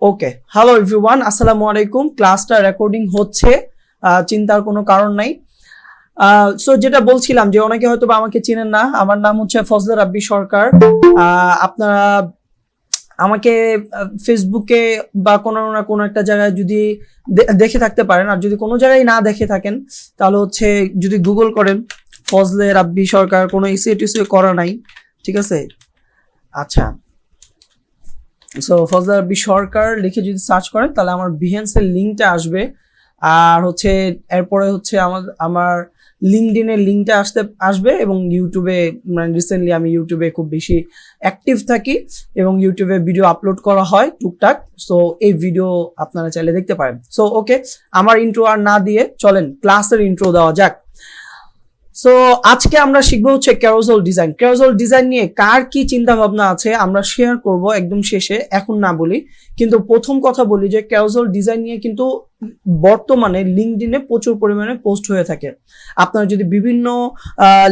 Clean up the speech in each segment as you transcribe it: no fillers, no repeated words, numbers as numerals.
ওকে, hello everyone, আসসালামু আলাইকুম। ক্লাসটা রেকর্ডিং হচ্ছে, চিন্তার কোনো কারণ নাই। সো যেটা বলছিলাম যে অনেকে হয়তো বা আমাকে চিনেন না, আমার নাম হচ্ছে ফজলে রাব্বি সরকার। আপনারা আমাকে ফেসবুকে বা কোনো না কোনো একটা জায়গায় যদি দেখে থাকতে পারেন, আর যদি কোনো জায়গায় না দেখে থাকেন তাহলে হচ্ছে যদি গুগল করেন ফজলে রাব্বি সরকার, কোনো ইসিটিসি করা নাই, ঠিক আছে? আচ্ছা, সো ফজলে রাব্বি সরকার লিখে যদি সার্চ করেন তাহলে আমার বিহেন্সের লিঙ্কটা আসবে। আর হচ্ছে এরপরে হচ্ছে আমার লিঙ্কডইনের লিঙ্কটা আসবে এবং ইউটিউবে, মানে রিসেন্টলি আমি ইউটিউবে খুব বেশি অ্যাক্টিভ থাকি এবং ইউটিউবে ভিডিও আপলোড করা হয় টুকটাক। সো এই ভিডিও আপনারা চাইলে দেখতে পারেন। সো ওকে, আমার ইন্ট্রো আর না দিয়ে চলেন ক্লাসের ইন্ট্রো দেওয়া যাক। সো আজকে আমরা শিখবো হচ্ছে ক্যারোজেল ডিজাইন। ক্যারোজেল ডিজাইন নিয়ে কার কি চিন্তা ভাবনা আছে আমরা শেয়ার করব একদম শেষে, এখন না বলি। কিন্তু প্রথম কথা বলি যে ক্যারোজেল ডিজাইন নিয়ে কিন্তু বর্তমানে লিঙ্কডইনে প্রচুর পরিমাণে পোস্ট হয়ে থাকে। আপনারা যদি বিভিন্ন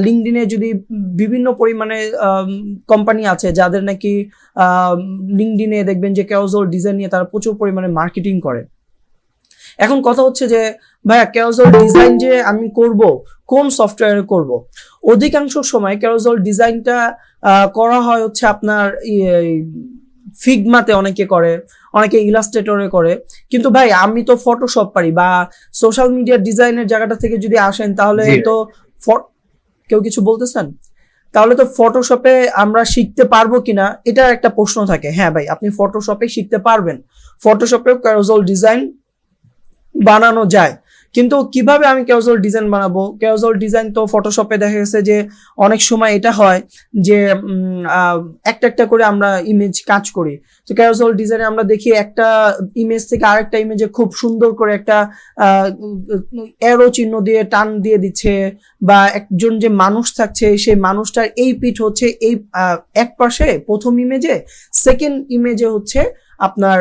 লিঙ্কডইনে যদি বিভিন্ন পরিমাণে কোম্পানি আছে যাদের নাকি লিঙ্কডইনে দেখবেন যে ক্যারোজেল ডিজাইন নিয়ে তারা প্রচুর পরিমাণে মার্কেটিং করে। এখন কথা হচ্ছে যে ভাইয়া ক্যারোজেল ডিজাইন যে আমি করব কোন সফটওয়্যারে করব? অধিকাংশ সময় ক্যারোজেল ডিজাইনটা করা হয় হচ্ছে আপনার ফিগমাতে অনেকে করে, অনেকে ইলাস্ট্রেটরে করে। কিন্তু ভাই আমি তো ফটোশপ পারি, বা সোশ্যাল মিডিয়া ডিজাইনের জায়গাটা থেকে যদি আসেন তাহলে তো কেউ কিছু বলতেছেন, তাহলে তো ফটোশপে আমরা শিখতে পারবো কিনা এটা একটা প্রশ্ন থাকে। হ্যাঁ ভাই, আপনি ফটোশপে শিখতে পারবেন, ফটোশপেও ক্যারোজেল ডিজাইন বানানো যায়। কিন্তু কিভাবে আমি ক্যাজুয়াল ডিজাইন বানাবো? ক্যাজুয়াল ডিজাইন তো ফটোশপে দেখা গেছে যে অনেক সময় এটা হয় যে একটা একটা করে আমরা ইমেজ কাজ করি। তো ক্যাজুয়াল ডিজাইনে আমরা দেখি একটা ইমেজ থেকে আরেকটা ইমেজে খুব সুন্দর করে একটা অ্যারো চিহ্ন দিয়ে টান দিয়ে দিচ্ছে, বা একজন যে মানুষ থাকছে সেই মানুষটার এই পিঠ হচ্ছে এই এক পাশে প্রথম ইমেজে, সেকেন্ড ইমেজে হচ্ছে আপনার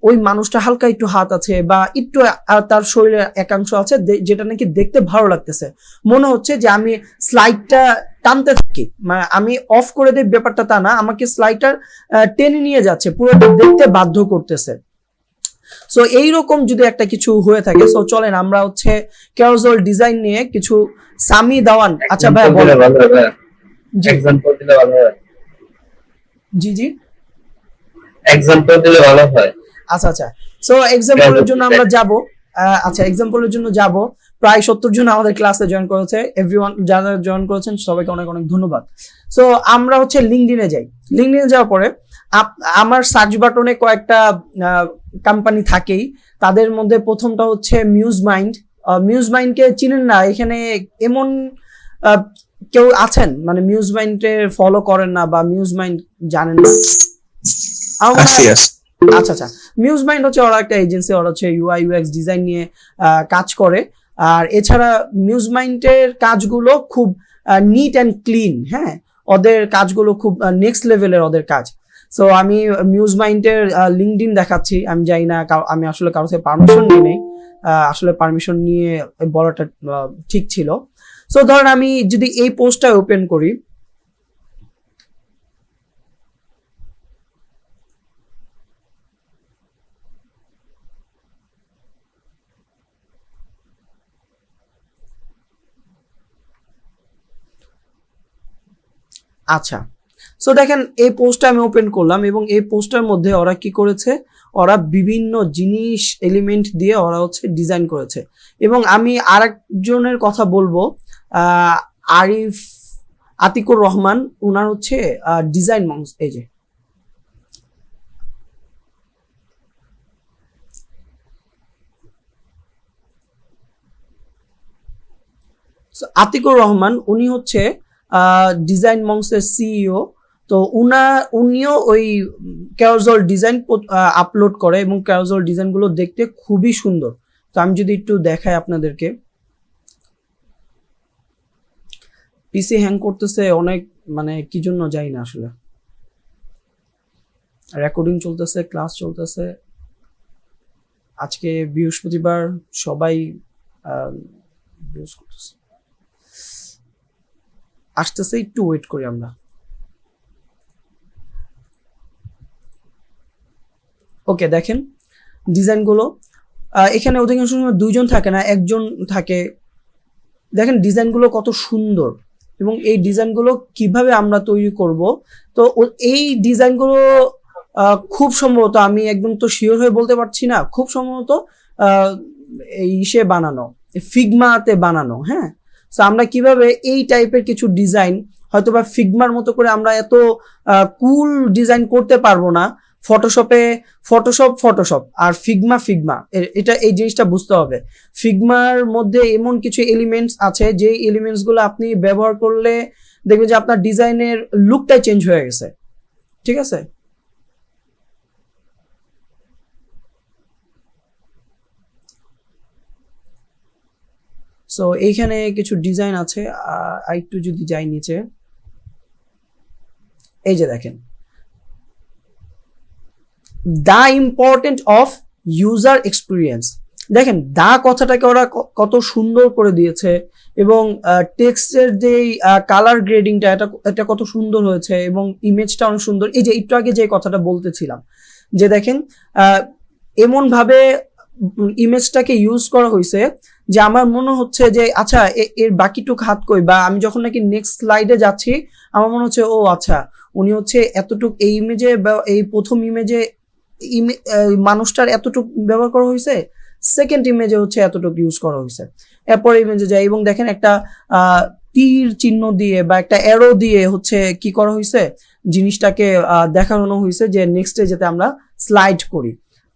ওই মানুষটা হালকা একটু হাত আছে বা একটু তার শরীরের একাংশ আছে যেটা নাকি দেখতে ভালো লাগতেছে, মনে হচ্ছে যে আমি স্লাইডটা টানতে থাকি, মানে আমি অফ করে দিই ব্যাপারটা তা না, আমাকে স্লাইডটা টেনে নিয়ে যাচ্ছে, পুরোটা দেখতে বাধ্য করতেছে। সো এইরকম যদি একটা কিছু হয়ে থাকে, সো চলেন আমরা হচ্ছে ক্যারোজেল ডিজাইন নিয়ে কিছু সামি দাওয়ান। আচ্ছা ভাই বলেন। এক্সাম্পল দিলে ভালো হয়। জি জি, এক্সাম্পল দিলে ভালো হয়। আচ্ছা আচ্ছা, সো এক্সাম্পলের জন্য আমরা যাব। আচ্ছা, এক্সাম্পলের জন্য যাব। প্রায় 70 জন আমাদের ক্লাসে জয়েন করেছে। এভরিওয়ান যারা জয়েন করেছেন সবাইকে অনেক অনেক ধন্যবাদ। সো আমরা হচ্ছে লিঙ্কডইনে যাই। লিঙ্কডইনে যাওয়ার পরে আমার সার্চ বাটনে কয়েকটা কোম্পানি থাকেই। তাদের মধ্যে প্রথমটা হচ্ছে মিউজ মাইন্ড। মিউজ মাইন্ডকে চিনেন না? এখানে এমন কেউ আছেন মানে মিউজ মাইন্ডে ফলো করেন না বা মিউজ মাইন্ড জানেন না? আচ্ছা আচ্ছা, মিউজ মাইন্ড হচ্ছে ওরা একটা এজেন্সি, ওরা হচ্ছে ইউআই ইউএক্স ডিজাইন নিয়ে কাজ করে। আর এছাড়া মিউজ মাইন্ডের কাজগুলো খুব নিট অ্যান্ড ক্লিন। হ্যাঁ, ওদের কাজগুলো খুব নেক্সট লেভেলের ওদের কাজ। সো আমি মিউজ মাইন্ডের লিঙ্কডইন দেখাচ্ছি। আমি জানি না, আমি আসলে কারো থেকে পারমিশন নিয়ে নেই, আসলে পারমিশন নিয়ে বলাটা ঠিক ছিল। সো ধরেন আমি যদি এই পোস্টটা ওপেন করি, আচ্ছা, সো দেখেন এই পোস্টটা আমি ওপেন করলাম এবং এই পোস্টার মধ্যে ওরা কি করেছে, ওরা বিভিন্ন জিনিস এলিমেন্ট দিয়ে ওরা হচ্ছে ডিজাইন করেছে। এবং আমি আরেকজনের কথা বলবো, আরিফ আতিকুর রহমান, উনার হচ্ছে ডিজাইন মংস। এই যে আতিকুর রহমান, উনি হচ্ছে ডিজাইন মংসের সিইও। তো উনিও ওই ক্যারোজেল ডিজাইন আপলোড করে এবং ক্যারোজেল ডিজাইনগুলো দেখতে খুবই সুন্দর। তো আমি যদি একটু দেখাই আপনাদেরকে, পিসি হ্যাং করতেছে অনেক, মানে কি জন্য যাই না, আসলে রেকর্ডিং চলতেছে, ক্লাস চলতেছে। আজকে বৃহস্পতিবার, সবাই আসতেছে, একটু ওয়েট করি আমরা। ওকে, দেখেন ডিজাইনগুলো এখানে অধিকাংশ সময় দুইজন থাকে না, একজন থাকে। দেখেন ডিজাইনগুলো কত সুন্দর, এবং এই ডিজাইনগুলো কিভাবে আমরা তৈরি করব। তো এই ডিজাইনগুলো খুব সম্ভবত, আমি একদম তো শিওর হয়ে বলতে পারছি না, খুব সম্ভবত ইসে বানানো, ফিগমাতে বানানো। হ্যাঁ, তো আমরা কিভাবে এই টাইপের কিছু ডিজাইন হয়তোবা ফিগমার মতো করে আমরা এত কুল ডিজাইন করতে পারবো না। ফটোশপ আর ফিগমা এটা এই জিনিসটা বুঝতে হবে। ফিগমার মধ্যে এমন কিছু এলিমেন্টস আছে যে এলিমেন্টস গুলো আপনি ব্যবহার করলে দেখবেন যে আপনার ডিজাইনের লুকটাই চেঞ্জ হয়ে গেছে। ঠিক আছে, সো এইখানে কিছু ডিজাইন আছে, একটু যদি যাই নিচে, এই যে দেখেন দা ইম্পর্টেন্ট অফ ইউজার এক্সপিরিয়েন্স। দেখেন দা কথাটাকে ওরা কত সুন্দর করে দিয়েছে, এবং টেক্সটের যে কালার গ্রেডিংটা এটা কত সুন্দর হয়েছে, এবং ইমেজটা অনেক সুন্দর। এই যে একটু আগে যে কথাটা বলতেছিলাম, যে দেখেন এমন ভাবে ইমেজটাকে ইউজ করা হয়েছে যে আমার মনে হচ্ছে যে আচ্ছা এর বাকিটুক হাত কই, বা আমি যখন নাকি নেক্সট স্লাইডে যাচ্ছি আমার মনে হচ্ছে ও আচ্ছা উনি হচ্ছে এতটুক এই ইমেজে, এই প্রথম ইমেজে মানুষটার এতটুক ব্যবহার করা হয়েছে, সেকেন্ড ইমেজে হচ্ছে এতটুক ইউজ করা হয়েছে, এরপর ইমেজে যায়, এবং দেখেন একটা তীর চিহ্ন দিয়ে বা একটা অ্যারো দিয়ে হচ্ছে কি করা হয়েছে, জিনিসটাকে দেখানো হয়েছে যে নেক্সটে যাতে আমরা স্লাইড করি।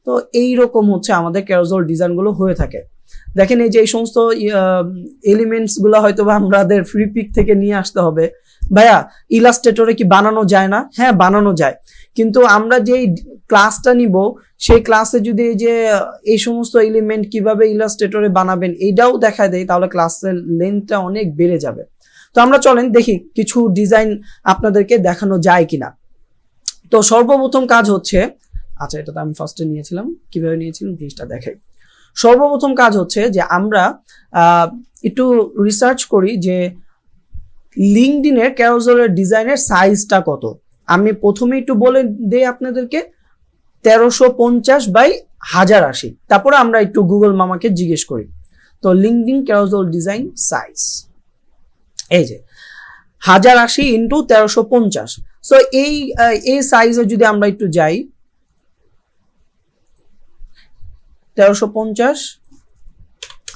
তো এইরকম হচ্ছে আমাদের ক্যারোজল ডিজাইনগুলো হয়ে থাকে। দেখেন এই যে এই সমস্ত এলিমেন্টস গুলো হয়তো আমাদের ফ্রি পিক থেকে নিয়ে আসতে হবে। ভাইয়া ইলাস্ট্রেটরে কি বানানো যায় না? হ্যাঁ, বানানো যায়, কিন্তু আমরা যেই ক্লাসটা নিব সেই ক্লাসে যদি এই যে এই সমস্ত এলিমেন্ট কিভাবে ইলাস্ট্রেটরে বানাবেন এইটাও দেখা দেয়, তাহলে ক্লাসের লেন্থটা অনেক বেড়ে যাবে। তো আমরা চলেন দেখি কিছু ডিজাইন আপনাদেরকে দেখানো যায় কিনা। তো সর্বপ্রথম কাজ হচ্ছে, আচ্ছা এটা তো আমি ফার্স্টে নিয়েছিলাম, কিভাবে নিয়েছিলাম জিনিসটা দেখাই। সর্বপ্রথম কাজ হচ্ছে যে আমরা একটু রিসার্চ করি যে লিঙ্কডইনের ক্যারোজেলের ডিজাইনের সাইজটা কত। আমি প্রথমে একটু বলে দেই আপনাদেরকে, 1350 বাই 1080। তারপরে আমরা একটু গুগল মামাকে জিজ্ঞেস করি। তো লিঙ্কডইন ক্যারোজেল ডিজাইন সাইজ এই যে 1080 ইন্টু 1350। সো এই সাইজে যদি আমরা একটু যাই, 1350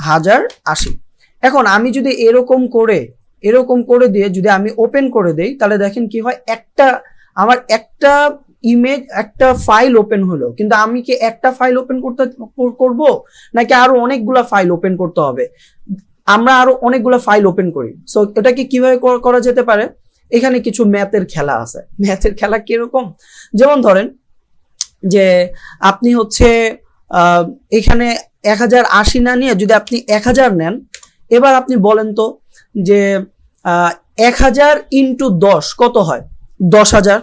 1080। এখন আমি যদি এরকম করে দিয়ে যদি আমি ওপেন করে দেই, তাহলে দেখেন কি হয়, আমার একটা ইমেজ, একটা ফাইল ওপেন হলো, কিন্তু আমি কি একটা ফাইল ওপেন করব নাকি আরো অনেকগুলা ফাইল ওপেন করতে হবে? আমরা আরো অনেকগুলা ফাইল ওপেন করি। সো এটাকে কিভাবে করা যেতে পারে, এখানে কিছু ম্যাথের খেলা আছে। ম্যাথের খেলা কিরকম, যেমন ধরেন যে আপনি হচ্ছে এখানে 1080 না নিয়ে যদি আপনি 1000 নেন, এবার আপনি বলেন তো যে 1000 ইন্টু 10 কত হয়? 10,000।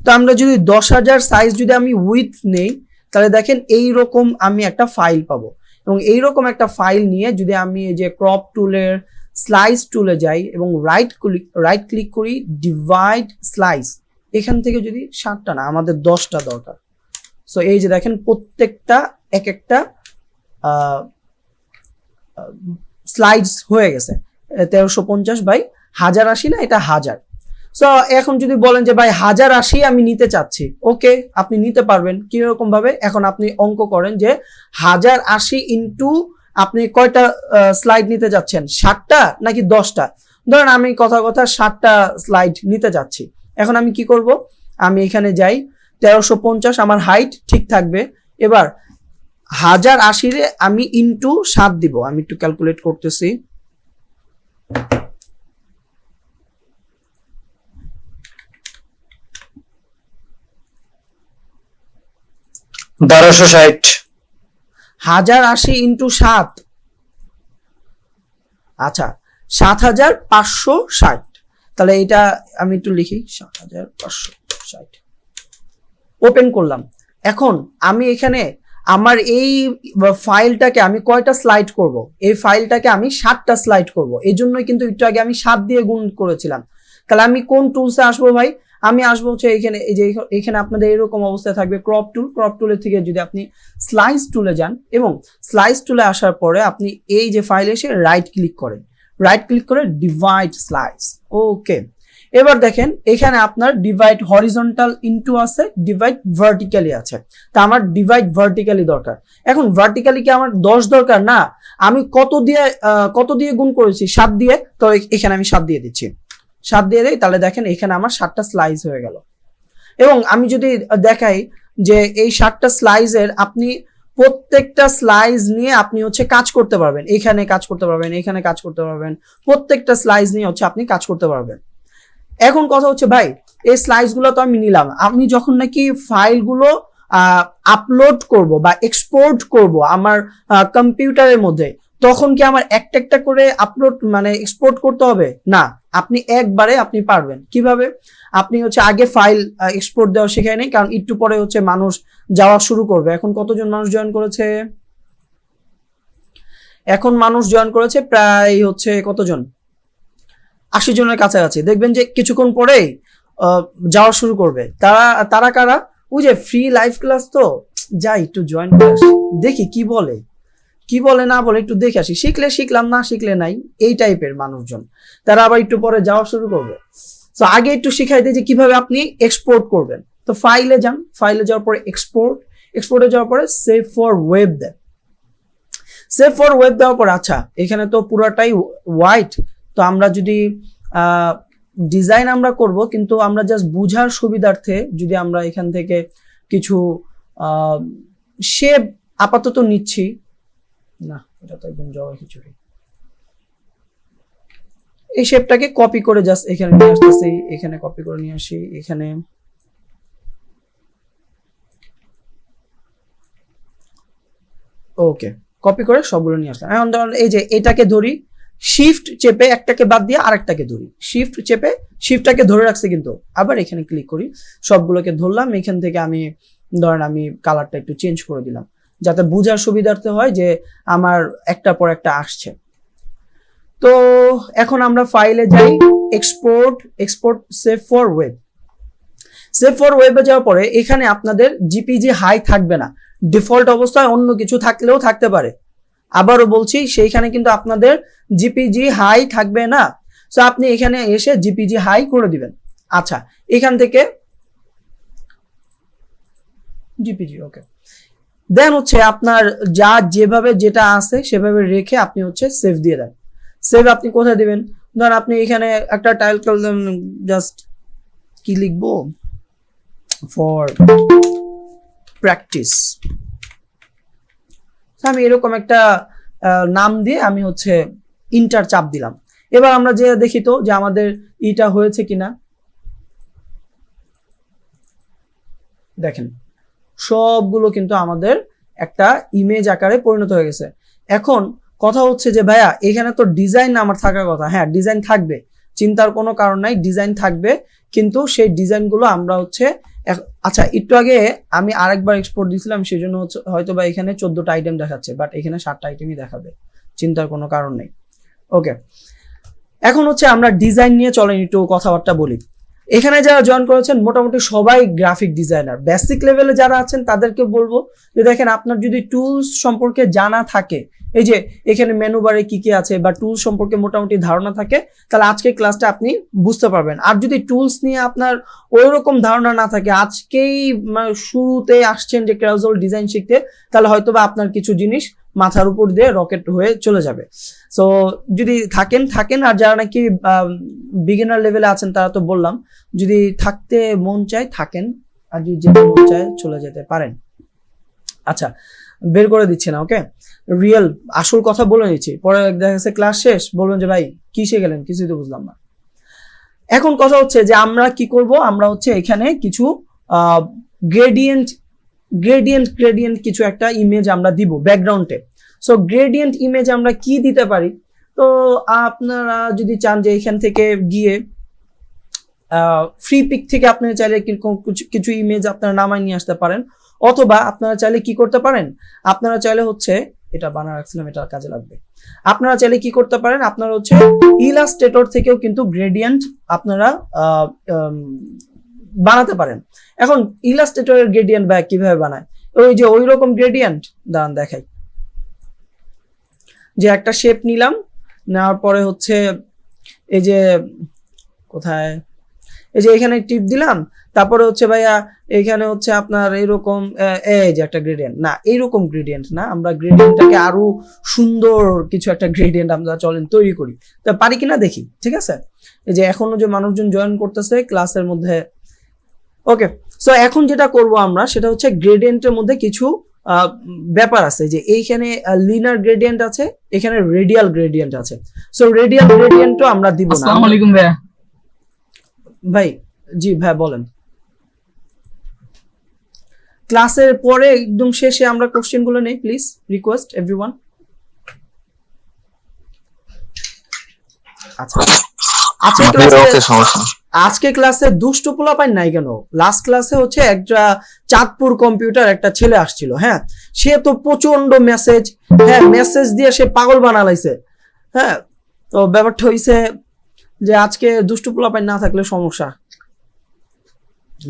তো আমরা যদি 10,000 সাইজ যদি আমি উইথ নেই, তাহলে দেখেন এইরকম আমি একটা ফাইল পাবো, এবং এইরকম একটা ফাইল নিয়ে যদি আমি এই যে ক্রপ টুলের স্লাইস টুলে যাই এবং রাইট ক্লিক করি, ডিভাইড স্লাইস, এখান থেকে যদি 7টা না আমাদের 10টা দরকার। সো এই যে দেখেন প্রত্যেকটা এক একটা স্লাইডস হয়ে গেছে। 1350 বাই 1080 না, এটা 1000। সো এখন যদি বলেন যে ভাই 1080 আমি নিতে চাচ্ছি, ওকে আপনি নিতে পারবেন। কিরকম ভাবে? এখন আপনি অঙ্ক করেন যে 1080 ইন্টু আপনি কয়টা স্লাইড নিতে যাচ্ছেন, 7টা নাকি 10টা? ধরেন আমি কথা 7টা স্লাইড নিতে যাচ্ছি। এখন আমি কি করব, আমি এখানে যাই, 1350 আমার হাইট ঠিক থাকবে। এবার 1080 রে আমি ইন্টু 7 দিব। আমি একটু ক্যালকুলেট করতেছি। বারোশো 1080 ইন্টু 7, আচ্ছা 7560। তাহলে এটা আমি একটু লিখি, 7560 ওপেন করলাম। এখন আমি এখানে আমার এই ফাইলটাকে আমি কয়টা স্লাইড করব? এই ফাইলটাকে আমি 7টা স্লাইড করব। এই জন্যই কিন্তু একটু আগে আমি 7 দিয়ে গুণ করেছিলাম। তাহলে আমি কোন টুলসে আসবো ভাই? আমি আসবো হচ্ছে এখানে, এই যে এখানে আপনাদের এরকম অবস্থায় থাকবে ক্রপ টুলের থেকে যদি আপনি স্লাইস টুলে যান এবং স্লাইস টুলে আসার পরে আপনি এই যে ফাইলে এসে রাইট ক্লিক করে ডিভাইড স্লাইস। ওকে, এবার দেখেন এখানে আপনার ডিভাইড হরিজন্টাল ইনটু আছে, ডিভাইড ভার্টিক্যালি আছে। তা আমার ডিভাইড ভার্টিক্যালি দরকার। এখন ভার্টিক্যালি কি আমার 10 দরকার না, আমি কত দিয়ে গুণ করেছি, 7 দিয়ে। তো এখানে আমি 7 দিয়ে দিচ্ছি, 7 দিয়ে দেই, তাহলে দেখেন এখানে আমার 7টা স্লাইস হয়ে গেল। এবং আমি যদি দেখাই যে এই 7টা স্লাইসের আপনি প্রত্যেকটা স্লাইস নিয়ে আপনি হচ্ছে কাজ করতে পারবেন, এখানে কাজ করতে পারবেন, এখানে কাজ করতে পারবেন, প্রত্যেকটা স্লাইস নিয়ে হচ্ছে আপনি কাজ করতে পারবেন। এখন কথা হচ্ছে ভাই, এই স্লাইস গুলো তো আমি নিলাম, আমি যখন নাকি ফাইলগুলো আপলোড করব বা এক্সপোর্ট করব আমার কম্পিউটারের মধ্যে, তখন কি আমার একটা একটা করে আপলোড মানে এক্সপোর্ট করতে হবে? না, আপনি একবারে আপনি পারবেন। কিভাবে? আপনি হচ্ছে আগে ফাইল এক্সপোর্ট দেওয়া শেখায় নেই, কারণ একটু পরে হচ্ছে মানুষ যাওয়া শুরু করবে। এখন কতজন মানুষ জয়েন করেছে? এখন মানুষ জয়েন করেছে প্রায় হচ্ছে কতজন, 80 জনের কাছাকাছি। দেখবেন যে কিছুক্ষণ পরেই যাওয়া শুরু করবে। তারা কারা? ওই যে ফ্রি লাইভ ক্লাস, তো যাই একটু জয়েন করে আসি, দেখি কি বলে না বলে একটু দেখে আসি, শিখলে শিখলাম, না শিখলে নাই, এই টাইপের মানুষজন। তারা আবার একটু পরে যাওয়া শুরু করবে। তো আগে একটু শিখাই দিই যে কিভাবে আপনি এক্সপোর্ট করবেন। তো ফাইলে যান, ফাইলে যাওয়ার পরে এক্সপোর্টে যাওয়ার পরে সেভ ফর ওয়েব দেন। সেভ ফর ওয়েব দেওয়ার পর আচ্ছা এখানে তো পুরাটাই হোয়াইট, তো আমরা যদি ডিজাইন আমরা করব, কিন্তু আমরা জাস্ট বুঝার সুবিধার্থে যদি আমরা এখান থেকে কিছু শেপ আপাতত নিচ্ছি না, এটা তো একদম জবা খিচুড়ি। এই শেপটাকে কপি করে জাস্ট এখানে নিয়ে আসতেছি, এখানে কপি করে নিয়ে আসি, এখানে ওকে কপি করে সবগুলো নিয়ে আসলাম। এখন ধরুন এই যে এটাকে ধরি, শিফট চেপে একটাকে বাদ দিয়ে আরেকটাকে ধরি, শিফট চেপে শিফটটাকে ধরে রাখছি, কিন্তু আবার এখানে ক্লিক করি, সবগুলোকে ধরলাম। এখান থেকে আমি ধরেন আমি কালারটা একটু চেঞ্জ করে দিলাম, যাতে বোঝার সুবিধার্থে হয় যে আমার একটা পর একটা আসছে। তো এখন আমরা ফাইলে যাই, export save for web. Save for ওয়েবে যাওয়ার পরে এখানে আপনাদের জিপিজি হাই থাকবে না, ডিফল্ট অবস্থায় অন্য কিছু থাকলেও থাকতে পারে। আবারও বলছি, সেইখানে কিন্তু আপনাদের জিপিজি হাই থাকবে না। সো আপনি এখানে এসে জিপিজি হাই করে দিবেন। আচ্ছা, এখান থেকে জিপিজি ওকে, দেন হচ্ছে আপনার যা যেভাবে যেটা আছে সেভাবে রেখে আপনি হচ্ছে সেভ দিয়ে দেন। সেভ আপনি কোথায় দিবেন? ধরেন আপনি এখানে একটা টাইটেল জাস্ট কি লিখবো, ফর প্র্যাকটিস, আমি এরকম একটা নাম দিয়ে আমি হচ্ছে ইন্টার চাপ দিলাম। এবার আমরা যে দেখি তো যে আমাদের এটা হয়েছে কিনা, দেখেন সবগুলো কিন্তু আমাদের একটা ইমেজ আকারে পরিণত হয়ে গেছে। এখন কথা হচ্ছে যে ভাইয়া এখানে তো ডিজাইন আমার থাকার কথা। হ্যাঁ, ডিজাইন থাকবে, চিন্তার কোনো কারণ নাই, ডিজাইন থাকবে, কিন্তু সেই ডিজাইনগুলো আমরা হচ্ছে আচ্ছা একটু আগে আমি আরেকবার এক্সপোর্ট দিয়েছিলাম, সেই জন্য হয়তো বা এখানে 14টা আইটেম দেখাচ্ছে, বাট এখানে 7টা আইটেমই দেখাবে, চিন্তার কোনো কারণ নেই। ওকে, এখন হচ্ছে আমরা ডিজাইন নিয়ে চলেন একটু কথাবার্তা বলি। এখানে যারা জয়েন করেছেন মোটামুটি সবাই গ্রাফিক ডিজাইনার, বেসিক লেভেলে যারা আছেন তাদেরকে বলবো যে দেখেন আপনার যদি টুলস সম্পর্কে জানা থাকে, এই যে এখানে মেনু বারে কি কি আছে বা টুলস সম্পর্কে মোটামুটি ধারণা থাকে, তাহলে আজকের ক্লাসটা আপনি বুঝতে পারবেন। আর যদি টুলস নিয়ে আপনার ওইরকম ধারণা না থাকে, আজকেই শুরুতে আসছেন যে ক্যাজুয়াল ডিজাইন শিখতে, তাহলে হয়তো বা আপনার কিছু জিনিস মাথার উপর দিয়ে রকেট হয়ে চলে যাবে। সো যদি থাকেন, আর যারা নাকি বিগিনার লেভেলে আছেন তারা তো বললাম, যদি থাকতে মন চায় থাকেন, আর যদি যেতে মন চায় চলে যেতে পারেন। আচ্ছা, বের করে দিচ্ছি না, ওকে, রিয়েল আসল কথা বলে নিচ্ছি, পরে দেখা যাচ্ছে ক্লাস শেষ বলবেন যে ভাই কি শিখলেন, কিছুই তো বুঝলাম না। এখন কথা হচ্ছে যে আমরা কি করব, আমরা হচ্ছে এখানে কিছু গ্রেডিয়েন্ট কিছু একটা ইমেজ আমরা দিব ব্যাকগ্রাউন্ডে। সো গ্রেডিয়েন্ট ইমেজ আমরা কি দিতে পারি? তো আপনারা যদি চান যে এখান থেকে গিয়ে ফ্রি পিক থেকে আপনারা চাইলে কিছু ইমেজ আপনারা নামায় নিয়ে আসতে পারেন, অথবা আপনারা চাইলে কি করতে পারেন, আপনারা চাইলে হচ্ছে এটা বানা রাখছিলাম, এটা কাজে লাগবে। আপনারা চাইলে কি করতে পারেন, আপনারা হচ্ছে ইলাস্ট্রেটর থেকেও কিন্তু গ্রেডিয়েন্ট আপনারা বানাতে পারেন। এখন ইলাস্ট্রেটরের গ্রেডিয়েন্ট বা কিভাবে বানায়, ওই যে ওই রকম গ্রেডিয়েন্ট দাঁড়ান দেখাই। যে একটা শেপ নিলাম, নেওয়ার পরে হচ্ছে এই যে কোথায়, এই যে এখানে টিপ দিলাম, তারপরে হচ্ছে ভাইয়া এখানে হচ্ছে আপনার এরকম এই যে একটা গ্রেডিয়েন্ট, না এইরকম গ্রেডিয়েন্ট না, আমরা গ্রেডিয়েন্টটাকে আরো সুন্দর কিছু একটা গ্রেডিয়েন্ট আমরা চলেন তৈরি করি, তো পারি কিনা দেখি, ঠিক আছে। এই যে এখনো যে মানুষজন জয়েন করতেছে ক্লাসের মধ্যে, ওকে। সো এখন যেটা করব আমরা সেটা হচ্ছে গ্রেডিয়েন্টের মধ্যে কিছু ব্যাপার আছে, যে এইখানে লিনার গ্রেডিয়েন্ট আছে, এখানে রেডিয়াল গ্রেডিয়েন্ট আছে। সো রেডিয়াল গ্রেডিয়েন্টও আমরা দিব না। আসসালামু আলাইকুম ভাইয়া। ভাই জি ভাই বলেন। ক্লাসের পরে একদম শেষে আমরা কোশ্চেন গুলো নেই, প্লিজ রিকোয়েস্ট এভরিওয়ান। আচ্ছা আজকে ক্লাসে দুষ্টু পোলাপাইন নাই কেন? লাস্ট ক্লাসে হচ্ছে একটা চাঁদপুর কম্পিউটার একটা ছেলে আসছিল, হ্যাঁ, সে তো প্রচন্ড মেসেজ, হ্যাঁ মেসেজ দিয়ে সে পাগল বানালাইছে, হ্যাঁ। তো ব্যাপারটা হইছে যে আজকে দুষ্টু পোলাপাইন না থাকলে সমস্যা,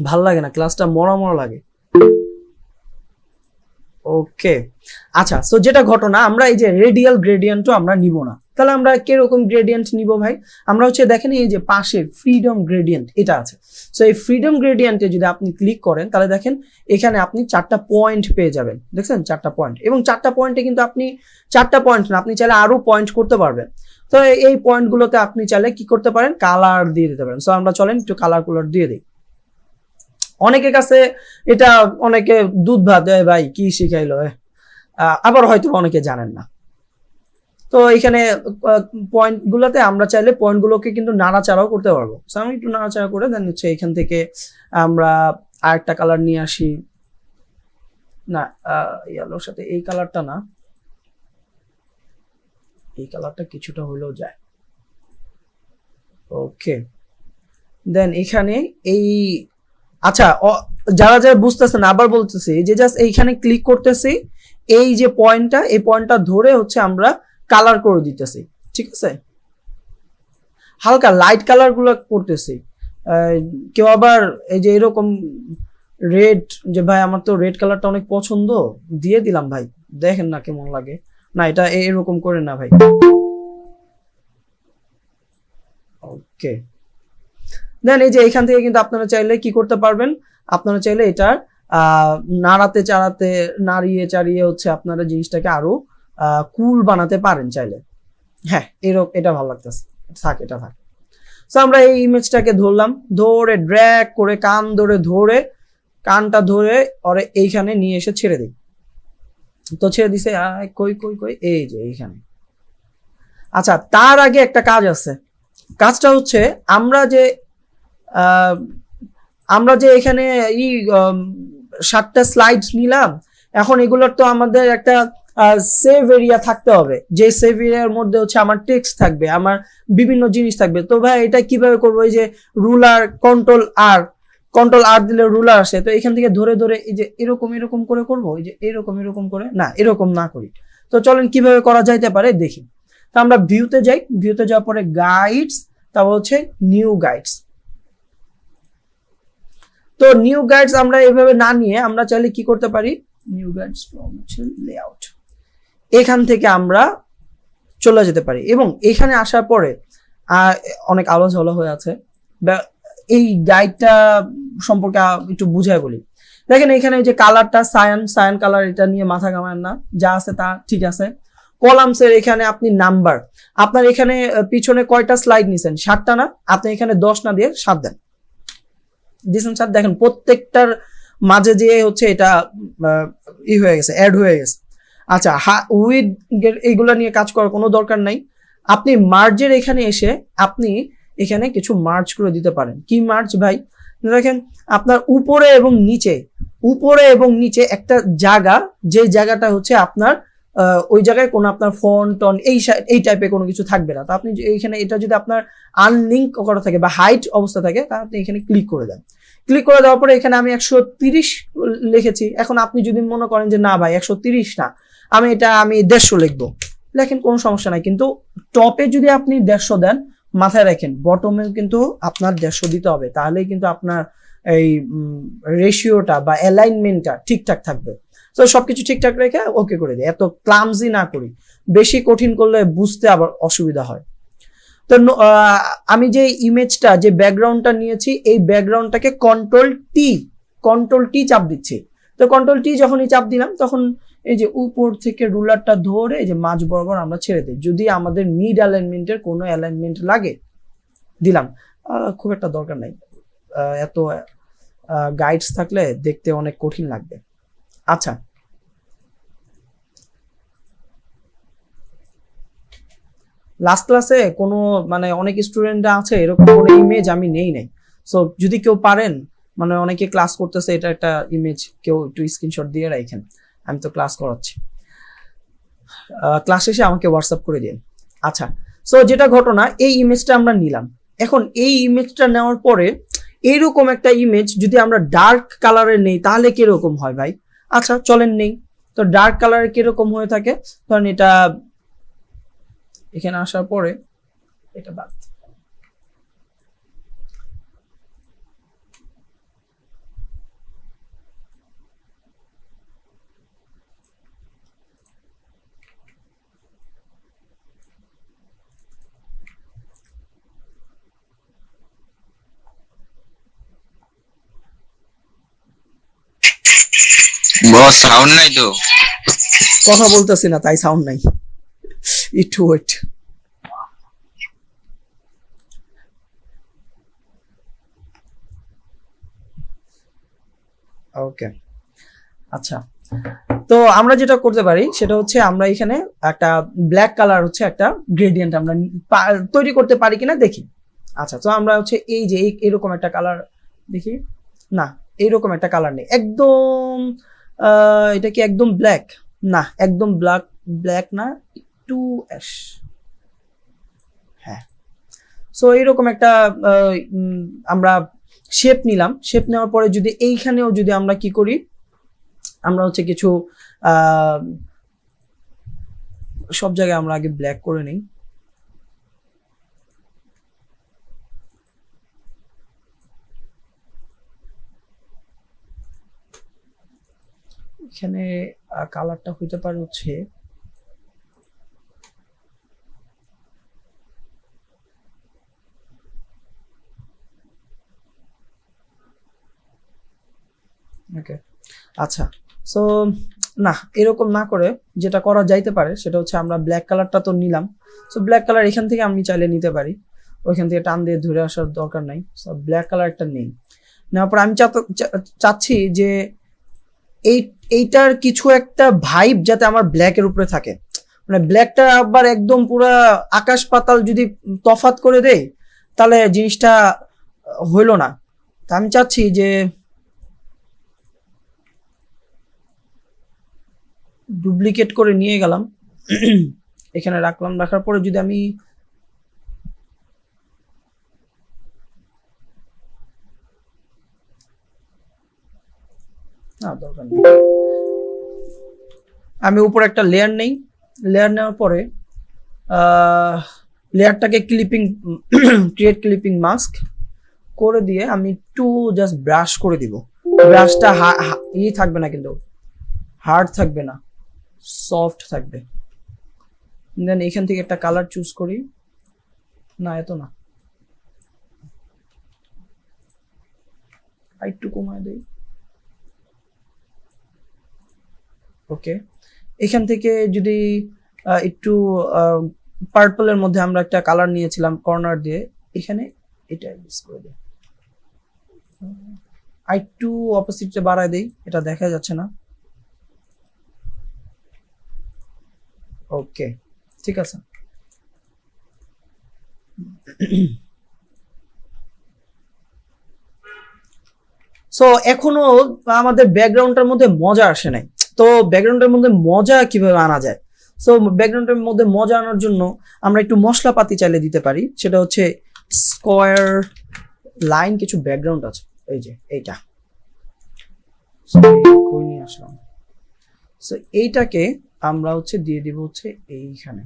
ভাল লাগে না, ক্লাসটা মরা মরা লাগে। ওকে আচ্ছা, সো যেটা ঘটনা, আমরা এই যে রেডিয়াল গ্রেডিয়েন্টও আমরা নিব না। তাহলে আমরা কিরকম গ্রেডিয়েন্ট নিব ভাই? আমরা হচ্ছে দেখেন এই যে পাশে ফ্রিডম গ্রেডিয়েন্ট এটা আছে। সো এই ফ্রিডম গ্রেডিয়েন্টে যদি আপনি ক্লিক করেন তাহলে দেখেন এখানে আপনি 4টা পয়েন্ট পেয়ে যাবেন, দেখছেন 4টা পয়েন্ট, এবং 4টা পয়েন্টে কিন্তু আপনি 4টা পয়েন্ট না, আপনি চাইলে আরো পয়েন্ট করতে পারবেন। তো এই পয়েন্টগুলোতে আপনি চাইলে কি করতে পারেন, কালার দিয়ে দিতে পারেন। সো আমরা চলেন একটু কালার কুলার দিয়ে দিই। অনেকের কাছে এটা অনেকে দুধ ভাত দেয়, ভাই কি শিখাইলো, আবার হয়তো অনেকে জানেন না। তো এখানে পয়েন্ট গুলোতে আমরা চাইলে পয়েন্ট গুলোকে কিন্তু নাড়াচাড়াও করতে পারবো। আমি একটু নাড়াচাড়া করে দেন হচ্ছে এখান থেকে আমরা আরেকটা কালার নিয়ে আসি, না ইয়েলোর সাথে এই কালারটা না, এই কালারটা কিছুটা হলেও যায়। ওকে দেন এখানে এই, আচ্ছা যারা যারা বুঝতেছেন আবার বলতেছি, যে জাস্ট এইখানে ক্লিক করতেছি, এই যে পয়েন্টটা, এই পয়েন্টটা ধরে হচ্ছে আমরা কালার করে দিতেছি, ঠিক আছে, হালকা লাইট কালার গুলো করতেছি। কেউ আবার এই যে এরকম রেড, যে ভাই আমার তো রেড কালারটা অনেক পছন্দ, দিয়ে দিলাম ভাই, দেখেন না কেমন লাগে, না এটা এরকম করে না ভাই। ওকে দেন এই যে এখান থেকে কিন্তু আপনারা চাইলে কি করতে পারবেন, আপনারা চাইলে এটার নাড়াতে চাড়াতে নাড়িয়ে চাড়িয়ে হচ্ছে আপনারা জিনিসটাকে আরো কুল বানাতে পারেন চাইলে, হ্যাঁ এরকম, এটা ভালো লাগতেছে, থাক এটা থাক। সো আমরা এই ইমেজটাকে ধরলাম, ধরে ড্র্যাগ করে কান ধরে কানটা ধরে ওরে এইখানে নিয়ে এসে ছেড়ে দিই। তো ছেড়ে দিছে, কই কই কই, এই যে এইখানে। আচ্ছা তার আগে একটা কাজ আছে, কাজটা হচ্ছে আমরা যে এখানে 7টা স্লাইড নিলাম, এখন এগুলোর তো আমাদের একটা সেভ এরিয়া থাকতে হবে, যে সেভ এরিয়ার মধ্যে হচ্ছে আমার টেক্সট থাকবে, আমার বিভিন্ন জিনিস থাকবে। তো ভাই এটা কিভাবে করবো, এই যে রুলার কন্ট্রোল আর দিলে রুলার আসে, তো এখান থেকে ধরে ধরে এই যে এরকম করে করবো, এই যে এরকম করে, না এরকম না করি। তো চলেন কিভাবে করা যাইতে পারে দেখি। তো আমরা ভিউতে যাই, ভিউতে যাওয়ার পরে গাইডস, তারপর হচ্ছে নিউ গাইডস। তো নিউ গাইডস আমরা এইভাবে না নিয়ে আমরা চাইলে কি করতে পারি, নিউ গাইডস ফ্রম লেআউট, এখান থেকে আমরা চলে যেতে পারি। এবং এখানে আসার পরে অনেক আলো ঝালো হয়ে আছে, এই গাইডটা সম্পর্কে একটু বুঝাই বলি। দেখেন এখানে যে কালারটা সায়ান কালার, এটা নিয়ে মাথা ঘামান না, যা আছে তা ঠিক আছে। কলামসের এখানে আপনি নাম্বার, আপনার এখানে পিছনে কয়টা স্লাইড নিছেন, 7টা না, আপনি এখানে 10 না দিয়ে 7 দেন, দিছেন 7, দেখেন প্রত্যেকটার মাঝে যে হচ্ছে এটা হয়ে গেছে, অ্যাড হয়ে গেছে। আচ্ছা উইথ এইগুলা নিয়ে কাজ করার কোনো দরকার নাই, আপনি মার্জের এখানে এসে আপনি এখানে কিছু মার্জ করে দিতে পারেন। কি মার্জ ভাই, দেখেন আপনার উপরে এবং নিচে একটা জায়গা, যে জায়গাটা হচ্ছে আপনার ওই জায়গায় কোনো আপনার ফোন টন এই টাইপের কোনো কিছু থাকবে না। তো আপনি এইখানে এটা যদি আপনার আনলিঙ্ক করা থাকে বা হাইট অবস্থা থাকে, তাহলে আপনি এখানে ক্লিক করে দেন। ক্লিক করে দেওয়ার পরে এখানে আমি 130 লিখেছি। এখন আপনি যদি মনে করেন যে না ভাই 130 না, আমি 150 লিখবো, লেখেন, কোনো সমস্যা নাই। কিন্তু টপে যদি আপনি 150 দেন, মাথায় রাখেন বটমে কিন্তু আপনার 150 দিতে হবে, তাহলেই কিন্তু আপনার এই রেশিওটা বা অ্যালাইনমেন্টটা ঠিকঠাক থাকবে। তো সবকিছু ঠিকঠাক রেখে ওকে করে দিই, এত ক্লামজি না করি, বেশি কঠিন করলে বুঝতে আবার অসুবিধা হয়। তো আমি যে ইমেজটা যে ব্যাকগ্রাউন্ডটা নিয়েছি এই ব্যাকগ্রাউন্ডটাকে কন্ট্রোল টি চাপ দিচ্ছি। তো কন্ট্রোল টি যখনই চাপ দিলাম তখন এই যে উপর থেকে রুলারটা ধরে এই যে মাঝ বরাবর আমরা ছেড়ে দিই, যদি আমাদের মিড অ্যালাইনমেন্টের কোনো অ্যালাইনমেন্ট লাগে দিলাম, খুব একটা দরকার নাই, এত গাইডস থাকলে দেখতে অনেক কঠিন লাগবে। আচ্ছা, লাস্ট ক্লাসে কোনো মানে অনেক স্টুডেন্টরা আছে এরকম কোনো ইমেজ আমি নেই নাই। সো যদি কেউ পারেন, মানে অনেকে ক্লাস করতেছে, এটা একটা ইমেজ কেউ একটু স্ক্রিনশট দিয়ে রাখেন, আমি তো ক্লাস করাচ্ছি, ক্লাস শেষে আমাকে হোয়াটসঅ্যাপ করে দিন। আচ্ছা, সো যেটা ঘটনা, এই ইমেজটা আমরা নিলাম। এখন এই ইমেজটা নেওয়ার পরে এইরকম একটা ইমেজ যদি আমরা ডার্ক কালারের নেই তাহলে কিরকম হয় ভাই? আচ্ছা চলেন নেই। তো ডার্ক কালারের কিরকম হয়ে থাকে, কারণ এটা এখানে আসার পরে এটা বাদ, বস সাউন্ড নাই তো। কথা বলতেছি না তাই সাউন্ড নাই, একটু ওয়েট। ওকে, আচ্ছা, তো আমরা যেটা করতে পারি সেটা হচ্ছে আমরা এখানে একটা ব্ল্যাক কালার হচ্ছে একটা গ্রেডিয়েন্ট আমরা তৈরি করতে পারি কিনা দেখি। আচ্ছা, তো আমরা হচ্ছে এই যে এরকম একটা কালার দেখি, না এইরকম একটা কালার নেই একদম, এটা কি একদম ব্ল্যাক? না একদম ব্ল্যাক না, একটু অ্যাশ, হ্যাঁ। সো এইরকম একটা আমরা শেপ নিলাম। শেপ নেওয়ার পরে যদি এইখানেও যদি আমরা কি করি, আমরা হচ্ছে কিছু সব জায়গায় আমরা আগে ব্ল্যাক করে নিই। এখানে কালারটা হইতে পারে হচ্ছে ওকে। আচ্ছা, সো না এরকম না করে যেটা করা যাইতে পারে সেটা হচ্ছে আমরা ব্ল্যাক কালারটা তো নিলাম। সো ব্ল্যাক কালার এখান থেকে আমি চাইলে নিতে পারি, ওইখান থেকে টান দিয়ে ধরে আসার দরকার নাই। সো ব্ল্যাক কালার একটা নেই, নেওয়ার পর আমি চাচ্ছি যে এইটার কিছু একটা ভাইব যাতে আমার ব্ল্যাকের উপরে থাকে, মানে ব্ল্যাকটা আবার একদম পুরা আকাশ পাতাল যদি তফাৎ করে দেয় তাহলে জিনিসটা হইল না। তা আমি চাচ্ছি যে ডুপ্লিকেট করে নিয়ে গেলাম, এখানে রাখলাম, রাখার পরে যদি আমি না দরকার নেই, আমি উপরে একটা লেয়ার নেই, লেয়ার নেওয়ার পরে লেয়ারটাকে ক্রিয়েট ক্লিপিং মাস্ক করে দিয়ে আমি একটু জাস্ট ব্রাশ করে দিব। ব্রাশটা থাকবে না, কিন্তু হার্ড থাকবে না, সফট থাকবে। দেন এখান থেকে একটা কালার চুজ করি, না এত না, একটু কমায় দেই। ওকে, এখান থেকে যদি একটু পার্পলের মধ্যে আমরা একটা কালার নিয়েছিলাম কর্নার দিয়ে, এখানে এটা ইউজ করে দিই, একটু অপোজিটটা বাড়ায় দেই, এটা দেখা যাচ্ছে না। ওকে, ঠিক আছে। সো এখনো আমাদের ব্যাকগ্রাউন্ডের মধ্যে মজা আসে নাই। তো ব্যাকগ্রাউন্ডের মধ্যে মজা কিভাবে আনা যায়? সো ব্যাকগ্রাউন্ডের মধ্যে মজা আনার জন্য আমরা একটু মশলাপাতি চাইলে দিতে পারি, সেটা হচ্ছে স্কোয়ার লাইন কিছু ব্যাকগ্রাউন্ড আছে, এই যে এইটা নিয়ে আসলাম। সো এইটাকে আমরা হচ্ছে দিয়ে দিব হচ্ছে এইখানে,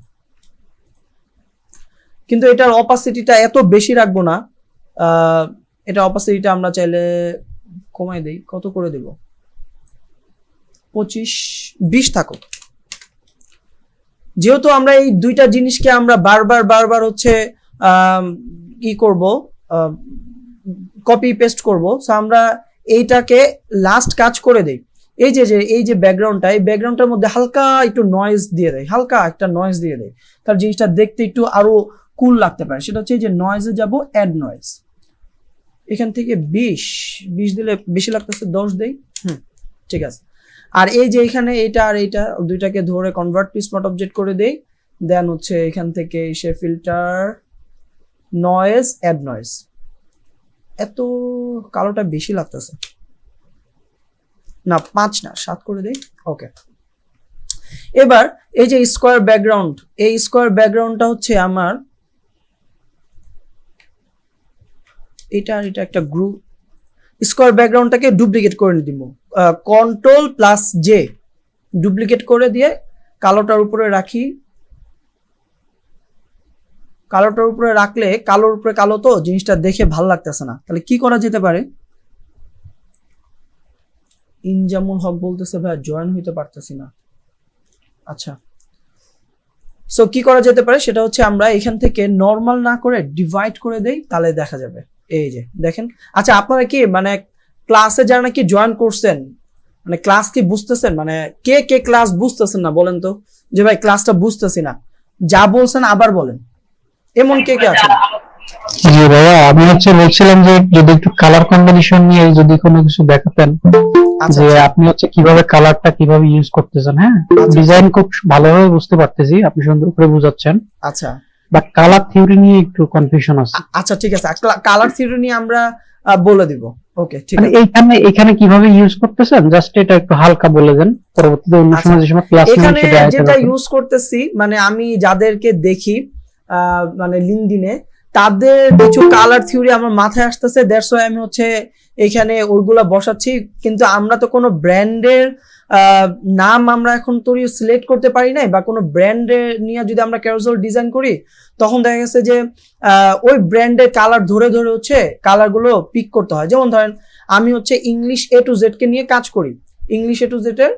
কিন্তু এটার অপাসিটিটা এত বেশি রাখবো না, এটা অপাসিটিটা আমরা চাইলে কমাই দেই, কত করে দেব, 25 20 থাকুক। যেহেতু আমরা এই দুইটা জিনিসকে আমরা বারবার হচ্ছে ই করব, কপি পেস্ট করব, সো আমরা এইটাকে লাস্ট কাজ করে দেই। এই যে ব্যাকগ্রাউন্ডটা, এই ব্যাকগ্রাউন্ডটার মধ্যে হালকা একটু নয়েজ দিয়ে দেয়, হালকা একটা নয়েজ দিয়ে দেয়, তার জিনিসটা দেখতে একটু আরো কুল লাগতে পারে। সেটা হচ্ছে এই যে নয়েজে যাব, অ্যাড নয়েজ, এখান থেকে 20 দিলে বেশি লাগতেছে, 10 দেই, ঠিক আছে। আর এই যে এখানে এইটা আর এইটা দুইটাকে ধরে কনভার্ট টু স্মার্ট অবজেক্ট করে দেই, দেন হচ্ছে এখান থেকে এসে ফিল্টার, নয়েজ, অ্যাড নয়েজ। এত কালোটা বেশি লাগতেছে না, 5 না 7 করে দেই, ওকে। এবার এই যে স্কোয়ার ব্যাকগ্রাউন্ড, এই স্কোয়ার ব্যাকগ্রাউন্ডটা হচ্ছে আমার এটা আর এটা একটা গ্রুপ। স্কোয়ার ব্যাকগ্রাউন্ডটাকে ডুপ্লিকেট করে দিব, Ctrl+J ডুপ্লিকেট করে দিয়ে কালোটার উপরে রাখি। কালোটার উপরে রাখলে কালোর উপরে কালো তো জিনিসটা দেখে ভালো লাগতেছে না, তাহলে কি করা যেতে পারে? ইনজামুল হক বলতেছে ভাই জয়েন হইতে পারতেছি না। আচ্ছা, সো কি করা যেতে পারে সেটা হচ্ছে আমরা এখান থেকে নরমাল না করে ডিভাইড করে দেই, তাহলে দেখা যাবে। এই যে দেখেন। আচ্ছা, আপনারা কি মানে ক্লাসে যারা নাকি জয়েন করছেন, মানে ক্লাস কি বুঝতেছেন? মানে কে কে ক্লাস বুঝতেছেন না বলেন তো, যে ভাই ক্লাসটা বুঝতেছি না, যা বলছেন আবার বলেন, এমন কে কে আছেন? জি ভাইয়া, আমি বলছিলাম যে যদি একটু কালার কম্বিনেশন নিয়ে যদি কোনো কিছু দেখাতেন, আচ্ছা যে আচ্ছা, আপনি কিভাবে কালারটা কিভাবে ইউজ করতেছেন। হ্যাঁ, ডিজাইন খুব ভালোভাবে বুঝতে পারতেছি, আপনি সুন্দর করে বুঝাচ্ছেন, আচ্ছা বাট কালার থিওরি নিয়ে একটু কনফিউশন আছে। আচ্ছা ঠিক আছে, কালার থিওরি নিয়ে আমরা বলে দিব। ওকে, ঠিক মানে আছে। এখানে কিভাবে ইউজ করতেছেন জাস্ট এটা একটু হালকা বলে দেন, পরবর্তীতে অন্য সময় যে সময় ক্লাস এখানে যেটা ইউজ করতেছি, মানে আমি যাদেরকে দেখি মানে লিঙ্কডিনে, তাদের কিছু কালার থিওরি আমার মাথায় আসতেছে, দ্যাটস ওয়াই আমি এখানে ওইগুলা বসাচ্ছি। কিন্তু আমরা তো কোনো ব্র্যান্ডের নাম আমরা এখন তো সিলেক্ট করতে পারি নাই, বা কোনো ব্র্যান্ডের নিয়ে যদি আমরা ক্যাজুয়াল ডিজাইন করি, তখন দেখা গেছে যে ওই ব্র্যান্ডের কালার ধরে কালারগুলো পিক করতে হয়। যেমন ধরেন আমি ইংলিশ A to Z কে নিয়ে কাজ করি, ইংলিশ A to Z এর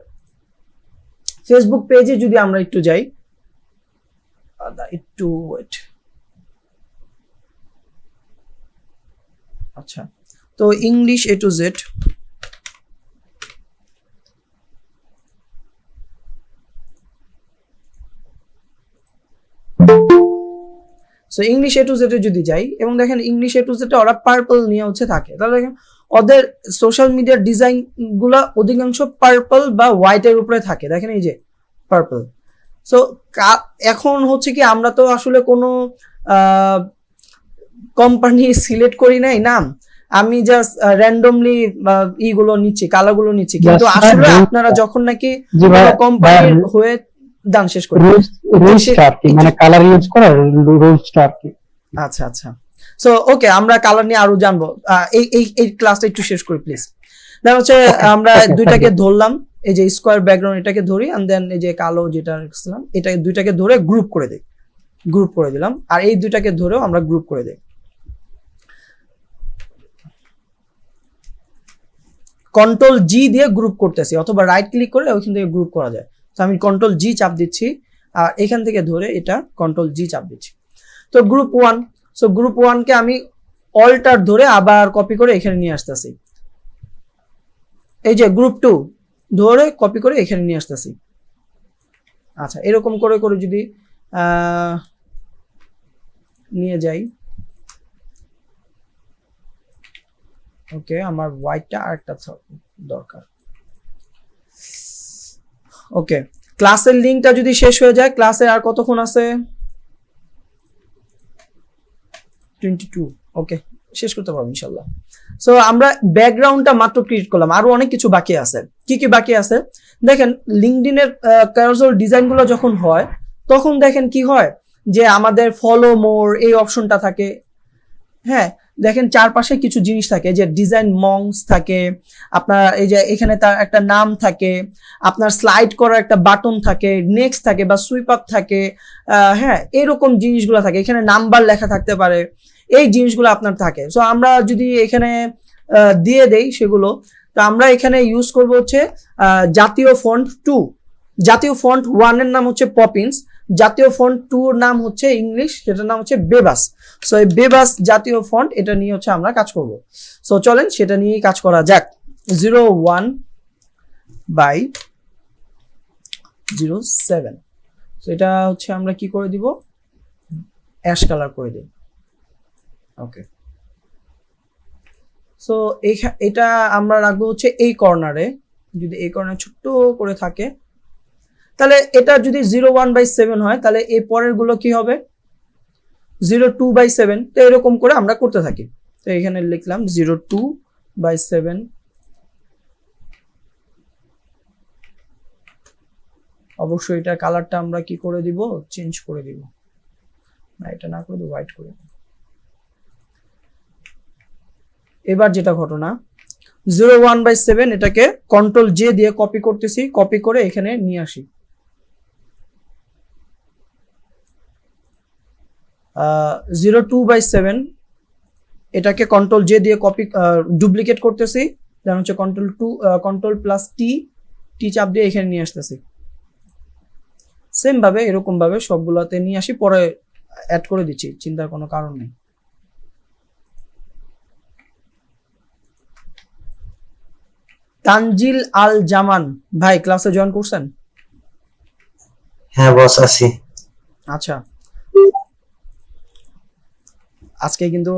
ফেসবুক পেজে যদি আমরা একটু যাই, একটু ওয়েট, আচ্ছা, তো English A to Z, so English A to Z এ যদি যাই এবং দেখেন ইংলিশ A to Z এ ওরা পার্পল নিয়ে থাকে, তাহলে দেখেন ওদের সোশ্যাল মিডিয়ার ডিজাইন গুলা অধিকাংশ পার্পল বা হোয়াইট এর উপরে থাকে। দেখেন এই যে পার্পল। সো এখন কি আমরা তো আসলে কোনো কোম্পানি সিলেক্ট করি নাই নাম, আমি জাস্ট র্যান্ডমলি ইগুলো নিচ্ছি, কালারগুলো নিচ্ছি, কিন্তু আসলে আপনারা যখন নাকি কোম্পানির হয়ে দান শেষ করি, মানে কালার ইউজ করা রুলসটা আর কি। আচ্ছা আচ্ছা, সো ওকে, আমরা কালার নিয়ে আরো জানবো। এই ক্লাসটা একটু শেষ করি প্লিজ। দেন আমরা দুইটাকে ধরলাম, এই যে স্কোয়ার ব্যাকগ্রাউন্ড এটাকে ধরি, এন্ড দেন এই যে কালো যেটা রাখছিলাম এটা দুইটাকে ধরে গ্রুপ করে দিই, গ্রুপ করে দিলাম, আর এই দুইটাকে ধরেও আমরা গ্রুপ করে দিই। Ctrl+G দিয়ে গ্রুপ করতেছি, অথবা রাইট ক্লিক করে ওইখান থেকে গ্রুপ করা যায়। তো আমি Ctrl+G চাপ দিচ্ছি, আর এখান থেকে ধরে এটা Ctrl+G চাপ দিচ্ছি। তো গ্রুপ 1, সো গ্রুপ 1 কে আমি অল্টার ধরে আবার কপি করে এখানে নিয়ে আসতেছি। এই যে গ্রুপ 2 ধরে কপি করে এখানে নিয়ে আসতেছি। আচ্ছা, এরকম করে করে যদি নিয়ে যাই, ওকে, আমার হোয়াইটটা আরেকটা দরকার। ওকে, ক্লাসের লিংকটা যদি শেষ হয়ে যায়, ক্লাসে আর কতক্ষণ আছে? 22। ওকে, শেষ করতে পারবো ইনশাল্লাহ। সো আমরা ব্যাকগ্রাউন্ডটা মাত্র ক্রিয়েট করলাম, আরো অনেক কিছু বাকি আছে। কি কি বাকি আছে দেখেন, লিঙ্কডইনের ক্যাজুয়াল ডিজাইন গুলো যখন হয়, তখন দেখেন কি হয় যে আমাদের ফলো মোর এই অপশনটা থাকে। হ্যাঁ, দেখেন চারপাশে কিছু জিনিস থাকে, যে ডিজাইন মংস থাকে, আপনার এই যে এখানে তার একটা নাম থাকে, আপনার স্লাইড করার একটা বাটন থাকে, নেক্সট থাকে বা সুইপ আপ থাকে, হ্যাঁ এরকম জিনিসগুলো থাকে। এখানে নাম্বার লেখা থাকতে পারে, এই জিনিসগুলো আপনার থাকে। সো আমরা যদি এখানে দিয়ে দেই সেগুলো। তো আমরা এখানে ইউজ করব হচ্ছে জাতীয় ফন্ট 2, জাতীয় ফন্ট 1 এর নাম হচ্ছে পপিন্স, জাতীয় ফন্ট 2 এর নাম হচ্ছে ইংলিশ, সেটার নাম হচ্ছে বেবাস। সো এই বেবাস জাতীয় ফন্ট এটা নিয়ে হচ্ছে আমরা কাজ করব। সো চলেন সেটা নিয়েই কাজ করা যাক। 01/07, সো এটা হচ্ছে আমরা কি করে দিব, অ্যাশ কালার করে দিই। ওকে, সো এটা আমরা রাখবো হচ্ছে এই কর্নারে। যদি এই কর্নারে ছোট্ট করে থাকে তাহলে এটা যদি 01/7 হয় তাহলে এই পরের গুলো কি হবে 02/7। তো এরকম করে আমরা করতে থাকি। তো এখানে লিখলাম 02/7। অবশ্যই এটা কালারটা আমরা কি করে দিব, চেঞ্জ করে দিব, না এটা না করে হোয়াইট করে দিব। এবার যেটা ঘটনা 01/7 এটাকে কন্ট্রোল জে দিয়ে কপি করতেছি, কপি করে এখানে নিয়ে আসি। 02/7 এটাকে কন্ট্রোল জে দিয়ে কপি ডুপ্লিকেট করতেছি, যেমন হচ্ছে কন্ট্রোল প্লাস টি চাপ দিয়ে এখানে নিয়ে আসতেছি। সেম ভাবে এরকম ভাবে সবগুলোতে নিয়ে আসি, পরে অ্যাড করে দিচ্ছি, চিন্তার কোনো কারণ নেই। তানজিল আল জামান ভাই ক্লাসে জয়েন করছেন? হ্যাঁ বস আছি। আচ্ছা, আজকে কিন্তু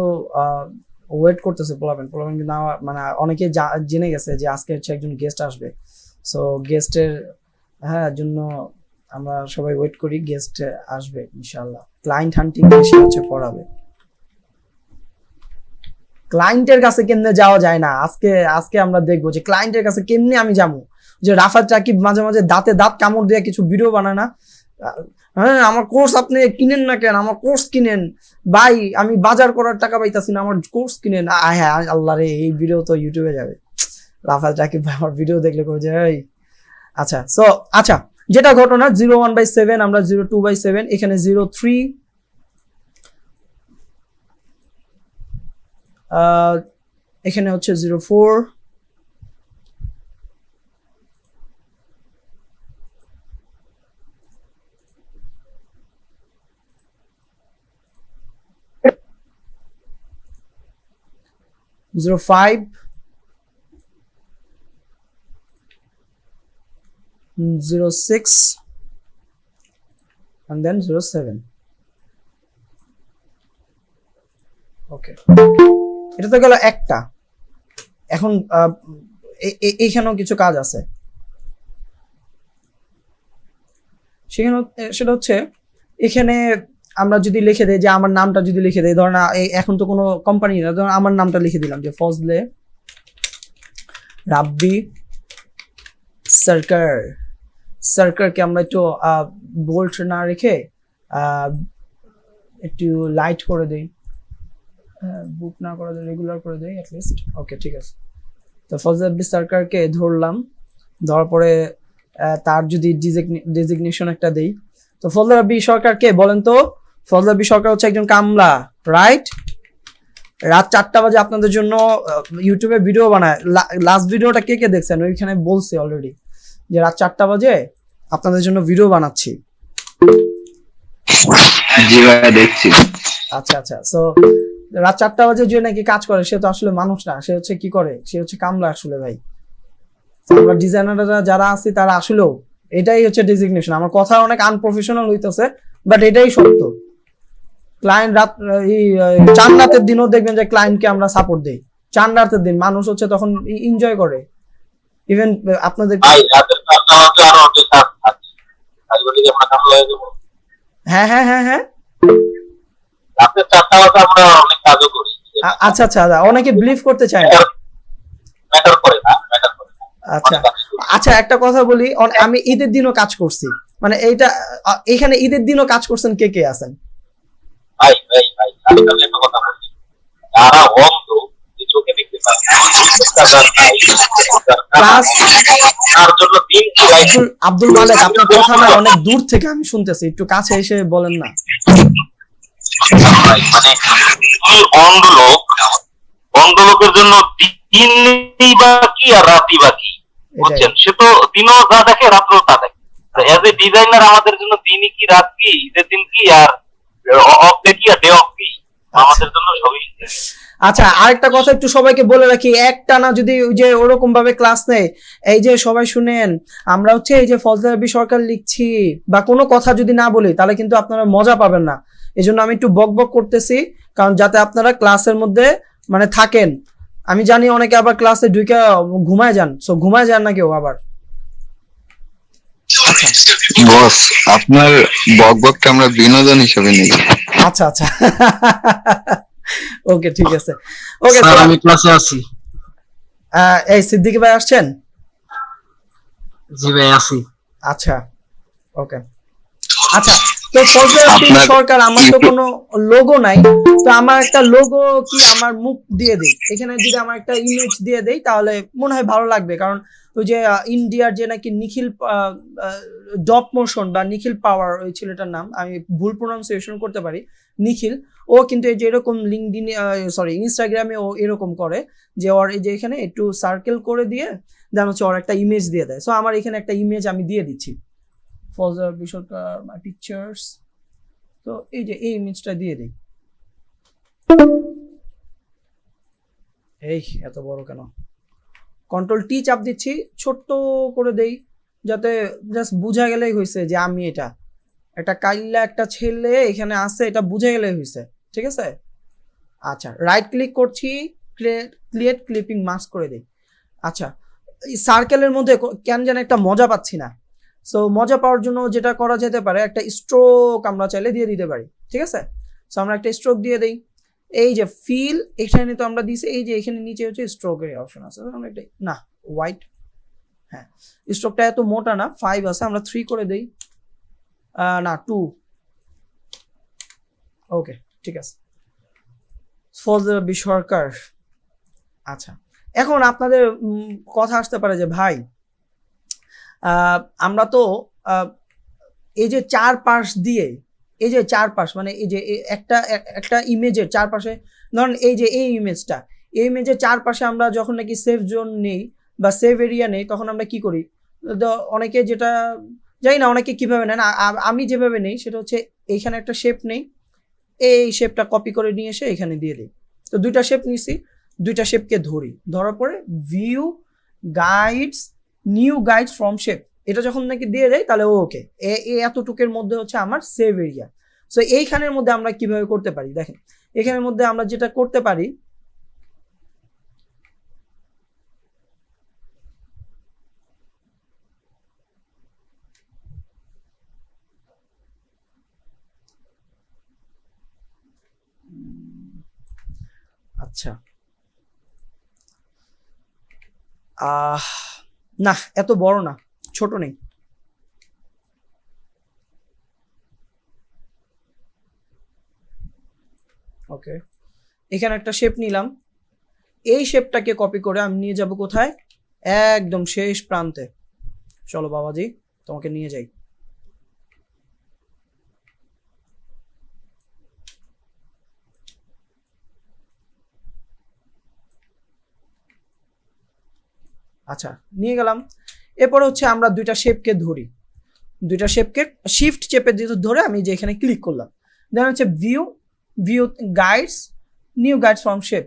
ওয়েট করতেছে পোলাপেন কিন্তু মানে অনেকে জেনে গেছে যে আজকে হচ্ছে একজন গেস্ট আসবে। সো গেস্টের জন্য আমরা সবাই ওয়েট করি, গেস্ট আসবে ইনশাআল্লাহ। ক্লায়েন্ট হান্টিং এসে হচ্ছে পড়াবে। ক্লায়েন্টের কাছে কেমনে যাওয়া যায় না, আজকে আমরা দেখবো যে ক্লায়েন্টের কাছে কেমনে আমি যাবো। যে রাফাত রাকিব মাঝে মাঝে দাঁতে দাঁত কামড় দিয়ে কিছু ভিডিও বানায় না, হ্যাঁ আমার কোর্স আপনি কিনেন না কেন, আমার কোর্স কিনেন ভাই, আমি বাজার করার টাকা পাইতাছি না, আমার কোর্স কিনেন। হ্যাঁ আল্লাহ রে, এই ভিডিও তো ইউটিউবে যাবে। রাফাত রাকিব ভাই আমার ভিডিও দেখলে কই যে আচ্ছা। সো আচ্ছা, যেটা ঘটনা 01/7 আমরা 02/7 এখানে 03 এখানে হচ্ছে 04 05 06 and then 07. ওকে, এটা তো গেল একটা। এখন এইখানেও কিছু কাজ আছে, সেটা হচ্ছে এখানে আমরা যদি লিখে দেই যে আমার নামটা যদি লিখে দেই, ধরেন এখন তো কোনো কোম্পানি না, ধরেন আমার নামটা লিখে দিলাম যে ফজলে রাব্বি সরকারকে আমরা একটু বোল্ড না রেখে একটু লাইট করে দেই, বুক না করে দেই, রেগুলার করে দেই অ্যাটলিস্ট। ওকে ঠিক আছে। তো ফজলে রাব্বি সরকারকে ধরলাম, ধরার পরে তার যদি ডেজিগনেশন একটা দেই, তো ফজলে রাব্বি সরকার কে বলেন তো? ফজলে রাব্বি সরকার হচ্ছে একজন কামলা, রাইট? রাত 4টা বাজে আপনাদের জন্য ইউটিউবে ভিডিও বানায়। লাস্ট ভিডিওটা কে কে দেখছেন? ওইখানে বলছি অলরেডি যে রাত 4টা বাজে আপনাদের জন্য ভিডিও বানাচ্ছি। জি ভাই দেখছি। আচ্ছা। সো রাত 4টা বাজে যে নাকি কাজ করে সে তো আসলে মানুষ না, সে হচ্ছে কি করে, সে হচ্ছে কামলা আসলে ভাই। আমরা ডিজাইনাররা যারা আছি তারা আসলেও এটাই হচ্ছে ডেজিগনেশন। আমার কথা অনেক আনপ্রফেশনাল হইতেছে, বাট এটাই সত্য। ক্লায়েন্ট রাত চার রাতের দিনও দেখবেন যে ক্লায়েন্টকে আমরা সাপোর্ট দেই। চার রাতের দিন মানুষ হচ্ছে তখন এনজয় করে। ইভেন আপনাদের হ্যাঁ আচ্ছা, অনেকে বিলিভ করতে চায় না। আচ্ছা একটা কথা বলি, আমি ঈদের দিনও কাজ করছি, মানে এইটা এখানে ঈদের দিনও কাজ করছেন কে কে আছেন? আব্দুল মালিক, আপনার কথা না অনেক দূর থেকে আমি শুনতেছি, একটু কাছে এসে বলেন না। অন্ধ লোকের জন্য দিনই বা কি আর রাতই বা কি, বুঝছেন? সে তো দিনও যা দেখে রাত্রেও তা দেখে। এজ এ ডিজাইনার আমাদের জন্য দিনই কি রাত কি, ঈদের দিন কি আর অফ ডে কি আর ডে অফ কি, আমাদের জন্য সবই। আচ্ছা, আরেকটা কথা একটু সবাইকে বলে রাখি, একটানা যদি ওই যে ওরকম ভাবে ক্লাস নেয়, এই যে সবাই শুনেন, আমরা হচ্ছে এই যে ফজলে রাব্বি সরকার লিখছি বা কোনো কথা যদি না বলি তাহলে কিন্তু আপনারা মজা পাবেন না। এই জন্য আমি একটু বক বক করতেছি, কারণ যাতে আপনারা ক্লাসের মধ্যে মানে থাকেন। আমি জানি অনেকে আবার ক্লাসে ঢুকে ঘুমায় যান, সো ঘুমায় যান না কেউ আবার। বস, আপনার বকবকটা আমরা বিনোদন হিসেবে নিই। আচ্ছা আচ্ছা, ওকে ঠিক আছে। ওকে স্যার আমি ক্লাসে আছি। এই সিদ্দিক ভাই আসছেন? জি ভাই আছি। আচ্ছা ওকে। আচ্ছা, তো ফজলে রাব্বি সরকার, আমার তো কোনো লোগো নাই, তো আমার একটা লোগো কি আমার মুখ দিয়ে দেই, এখানে যদি আমার একটা ইমেজ দিয়ে দেই তাহলে মনে হয় ভালো লাগবে। কারণ ওই যে ইন্ডিয়ার যে নাকি নিখিল ডপ মোশন বা নিখিল পাওয়ার, ওই ছেলেটার নাম আমি ভুল প্রোনাউন্সিয়েশন করতে পারি, নিখিল, ও কিন্তু এই যে এরকম লিঙ্কডিন সরি ইনস্টাগ্রামে ও এরকম করে যে ওর এই যে এখানে একটু সার্কেল করে দিয়ে দেন হচ্ছে ওর একটা ইমেজ দিয়ে দেয়। সো আমার এখানে একটা ইমেজ আমি দিয়ে দিচ্ছি, ফজলে রাব্বি সরকার মাই পিকচার্স। তো এই যে এই ইমেজটা দিয়ে দিই। এই এত বড় কেন? কন্ট্রোল টি চাপ দিচ্ছি, ছোট্ট করে দেই যাতে জাস্ট বুঝা গেলেই হয়েছে যে আমি এটা একটা কাইল্লা একটা ছেলে এখানে আছে, এটা বুঝে গেলেই হয়েছে। ঠিক আছে? আচ্ছা, রাইট ক্লিক করছি, ক্রিয়েট ক্লিপিং মাস্ক করে দিই। আচ্ছা, এই সার্কেলের মধ্যে কেন যেন একটা মজা পাচ্ছি না। সো মজা পাওয়ার জন্য যেটা করা যেতে পারে, একটা স্ট্রোক আমরা চাইলে দিয়ে দিতে পারি। ঠিক আছে? সো আমরা একটা স্ট্রোক দিয়ে দেই। এই যে ফিল, এখানে তো আমরা দিছি, এই যে এখানে নিচে হচ্ছে স্ট্রোকের অপশন আছে, আমরা একটা না হোয়াইট, হ্যাঁ স্ট্রোকটা এত মোটা না, 5 আছে, আমরা 3 করে দেই, না 2। ওকে ঠিক আছে, ফজলে রাব্বি সরকার। আচ্ছা, এখন আপনাদের কথা আসতে পারে যে ভাই আমরা তো এই যে চারপাশ দিয়ে, এই যে চারপাশ মানে এই যে একটা ইমেজের চারপাশে, ধরেন এই যে এই ইমেজটা, এই ইমেজের চারপাশে আমরা যখন নাকি সেফ জোন নেই বা সেভ এরিয়া নেই, তখন আমরা কি করি? অনেকে যেটা জানি না অনেকে কিভাবে নেন, আমি যেভাবে নেই সেটা হচ্ছে এইখানে একটা শেপ নেই, এই শেপটা কপি করে নিয়ে এসে এখানে দিয়ে দিই। তো দুইটা শেপ নিছি, দুইটা শেপকে ধরি, ধরার পরে view guides, new guides from shape, এটা যখন নাকি দিয়ে দেয় তাহলে ওকে এতটুকের মধ্যে হচ্ছে আমার সেভ এরিয়া। সো এইখানের মধ্যে আমরা কিভাবে করতে পারি দেখেন, এখানের মধ্যে আমরা যেটা করতে পারি, আচ্ছা না এত বড় না, ছোট নেই, ওকে এখানে একটা শেপ নিলাম, এই শেপটাকে কপি করে আমি নিয়ে যাব কোথায়? একদম শেষ প্রান্তে। চলো বাবাজি তোমাকে নিয়ে যাই। আচ্ছা নিয়ে গেলাম। এরপরে হচ্ছে আমরা দুইটা শেপকে ধরি, দুইটা শেপকে শিফট চেপে দিয়ে ধরে আমি যে এখানে ক্লিক করলাম, দেন হচ্ছে view guides, new guides from shape.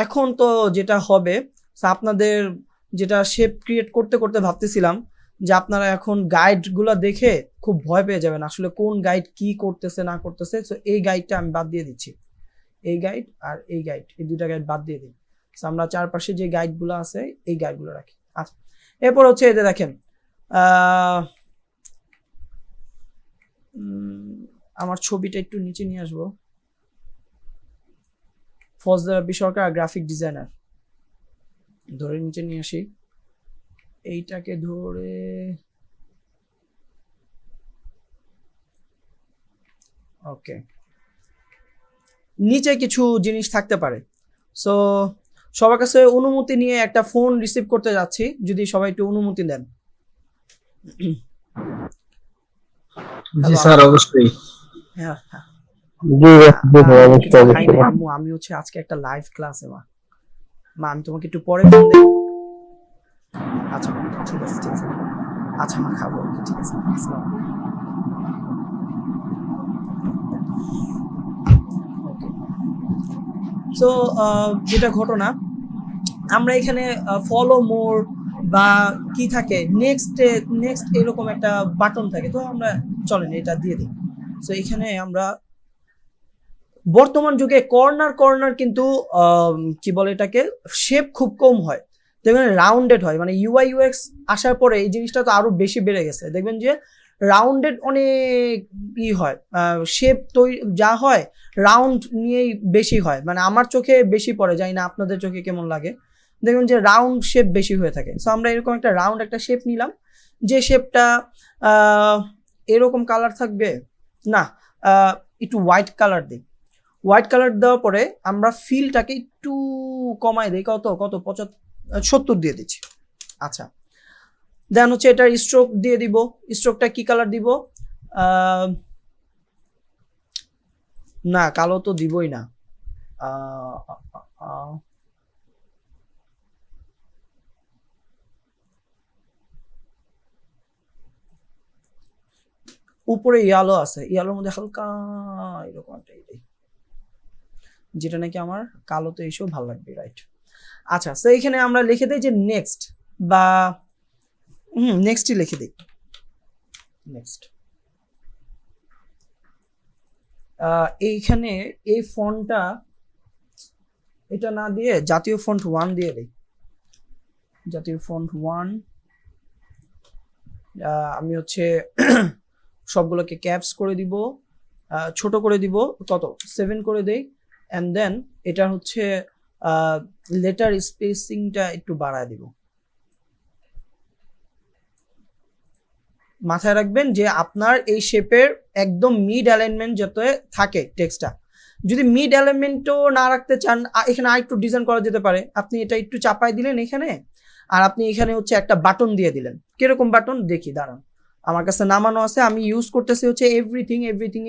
এখন তো যেটা হবে, আপনাদের যেটা শেপ ক্রিয়েট করতে করতে ভাবতেছিলাম যে আপনারা এখন গাইডগুলো দেখে খুব ভয় পেয়ে যাবেন, আসলে কোন গাইড কি করতেছে না করতেছে। তো এই গাইডটা আমি বাদ দিয়ে দিচ্ছি, এই গাইড আর এই গাইড, এই দুইটা গাইড বাদ দিয়ে দিই। আমরা চারপাশে যে গাইডগুলো আছে এই গাইডগুলো রাখি। আচ্ছা, এরপর হচ্ছে এতে দেখেন আমার ছবিটা একটু নিচে নিয়ে আসবো, ফজলে রাব্বি সরকার গ্রাফিক ডিজাইনার, ধরে নিচে নিয়ে আসি, এইটাকে ধরে ওকে, নিচে কিছু জিনিস থাকতে পারে। সো সবার কাছে অনুমতি নিয়ে একটা ফোন রিসিভ করতে যাচ্ছি, যদি সবাই একটু অনুমতি দেন। জি স্যার অবশ্যই। হ্যাঁ হ্যাঁ জি অবশ্যই। আমি হচ্ছে আজকে একটা লাইভ ক্লাসে মা আমি তোমাকে একটু পরে ফোন দেই। আচ্ছা ঠিক আছে ঠিক আছে, আচ্ছা মা খাবো, ঠিক আছে আসসালামু আলাইকুম। সো যেটা ঘটনা, আমরা এখানে ফলো মোর বা কি থাকে নেক্সট এরকম একটা বাটন থাকে, তো আমরা চলেন এটা দিয়ে দিই। সো এখানে আমরা বর্তমান যুগে কর্নার কিন্তু কি বলে এটাকে, শেপ খুব কম হয়, দেখবেন রাউন্ডেড হয়, মানে ইউআই ইউএক্স আসার পরে এই জিনিসটা তো আরো বেশি বেড়ে গেছে, দেখবেন যে রাউন্ডেড অনেক হয়, শেপ তৈরি যা হয় রাউন্ড নিয়েই বেশি হয়, মানে আমার চোখে বেশি পড়ে, জানি না আপনাদের চোখে কেমন লাগে, দেখবেন যে রাউন্ড শেপ বেশি হয়ে থাকে। সো আমরা এরকম একটা রাউন্ড একটা শেপ নিলাম, যে শেপটা এরকম কালার থাকবে না, একটু হোয়াইট কালার দিই, হোয়াইট কালার দেওয়ার পরে আমরা ফিলটাকে একটু কমাই দিই, কত 70 দিয়ে দিচ্ছি। আচ্ছা দেন হচ্ছে এটার স্ট্রোক দিয়ে দিব, স্ট্রোকটা কি কালার দিব, না কালো তো দিবই না, উপরে ইয়ালো আছে, ইয়ালোর মধ্যে হালকা এরকম একটা এটাই, যেটা নাকি আমার কালোতে এসেও ভালো লাগবে, রাইট। আচ্ছা তো এখানে আমরা লিখে দিই যে নেক্সট, বা নেক্সটই লিখে দিই, নেক্সট। এইখানে এই ফন্টটা এটা না দিয়ে জাতীয় ফন্ট 1 দিয়ে দেই, জাতীয় ফন্ট 1। আমি হচ্ছে সবগুলোকে ক্যাপস করে দিব, ছোট করে দিব, কত 7 করে দেই, এন্ড দেন এটা হচ্ছে লেটার স্পেসিংটা একটু বাড়ায় দিব। মাথায় রাখবেন যে আপনার এই শেপের একদম মিড অ্যালাইনমেন্ট যাতে থাকে টেক্সটটা, যদি মিড অ্যালাইনমেন্টও না রাখতে চান এখানে আরেকটু ডিজাইন করা যেতে পারে, আপনি এটা একটু চাপাই দিলেন এখানে, আর আপনি এখানে হচ্ছে একটা বাটন দিয়ে দিলেন, কিরকম বাটন দেখি দাঁড়ান, আমার কাছে নামানো আছে, আমি ইউজ করতেছি হচ্ছে এভরিথিং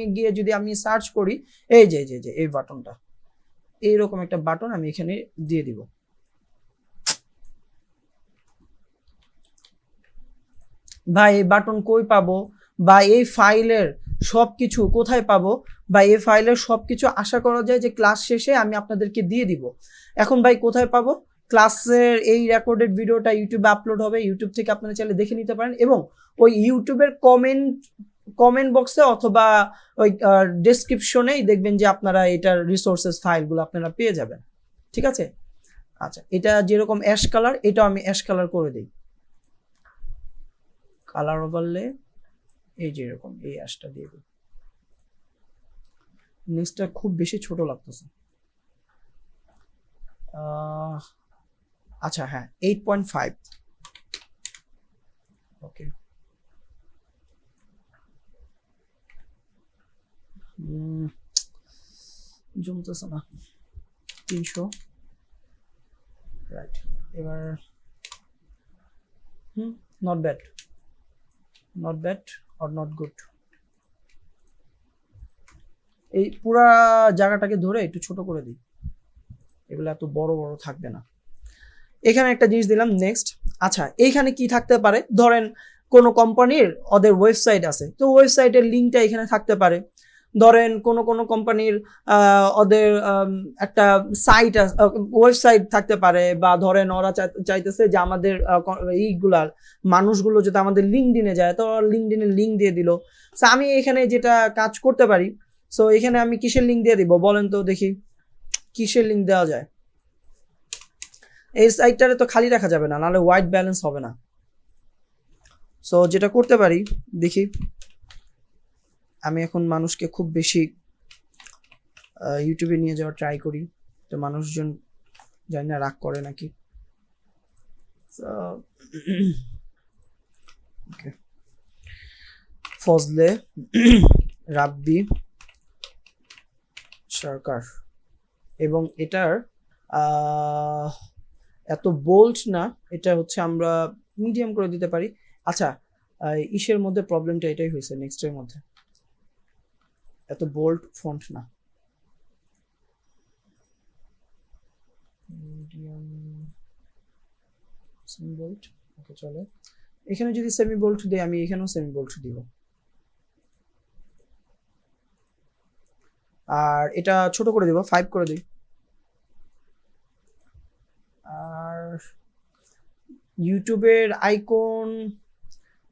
এ গিয়ে যদি আমি সার্চ করি, এই যে এই বাটনটা, এইরকম একটা বাটন আমি এখানে দিয়ে দিব। ভাই এই বাটন কই পাবো, বা এই ফাইলের সবকিছু কোথায় পাবো, বা এই ফাইলের সবকিছু আশা করা যায় যে ক্লাস শেষে আমি আপনাদেরকে দিয়ে দিব। এখন ভাই কোথায় পাবো, ক্লাসের এই রেকর্ডেড ভিডিওটা ইউটিউবে আপলোড হবে, ইউটিউব থেকে আপনারা চাইলে দেখে নিতে পারেন, এবং ওই ইউটিউবের কমেন্ট বক্সে অথবা ওই ডেসক্রিপশনেই দেখবেন যে আপনারা এটার রিসোর্সেস ফাইলগুলো আপনারা পেয়ে যাবেন, ঠিক আছে। আচ্ছা এটা যেরকম অ্যাশ কালার, এটাও আমি অ্যাশ কালার করে দিই, কালার ওভারলে এই যে এরকম এই অ্যাশটা দিয়ে দিই। নেক্সটটা খুব বেশি ছোট লাগতেছে, আচ্ছা হ্যাঁ 8.5, ওকে। জমতেছে না, 300, রাইট। এবার not bad or not good, এই পুরা জায়গাটাকে ধরে একটু ছোট করে দিই, এগুলো এত বড় বড় থাকবে না। এখানে একটা জিনিস দিলাম নেক্সট। আচ্ছা এইখানে কি থাকতে পারে, ধরেন কোনো কোম্পানির ওদের ওয়েবসাইট আছে, তো ওয়েবসাইটের লিঙ্কটা এখানে থাকতে পারে, ধরেন কোনো কোম্পানির ওদের একটা সাইট ওয়েবসাইট থাকতে পারে, বা ধরেন ওরা চাইতেছে যে আমাদের এইগুলার মানুষগুলো যদি আমাদের লিঙ্কডিনে যায়, তো লিঙ্কডিনের লিঙ্ক দিয়ে দিল। সো আমি এখানে যেটা কাজ করতে পারি, সো এখানে আমি কিসের লিঙ্ক দিয়ে দিব বলেন তো দেখি, কিসের লিঙ্ক দেওয়া যায়, এই সাইটটারে তো খালি রাখা যাবে না, নাহলে হোয়াইট ব্যালেন্স হবে না। সো যেটা করতে পারি দেখি, আমি এখন মানুষকে খুব বেশি ইউটিউবে নিয়ে যাওয়ার ট্রাই করি, তো মানুষজন জানি না রাগ করে নাকি। ফজলে রাব্বি সরকার, এবং এটার এত বোল্ড না, এটা হচ্ছে আমরা মিডিয়াম করে দিতে পারি। আচ্ছা ইসের মধ্যে প্রবলেমটা এটাই হয়েছে, নেক্সটের মধ্যে এত বোল্ড ফন্ট না, মিডিয়াম সেমি বোল্ট, ওকে চলে। এখানে যদি সেমি বোল্ট দেই, আমি এখানেও সেমি বোল্ট দিব। আর এটা ছোট করে দেব, 5 করে দিই। আর ইউটিউবের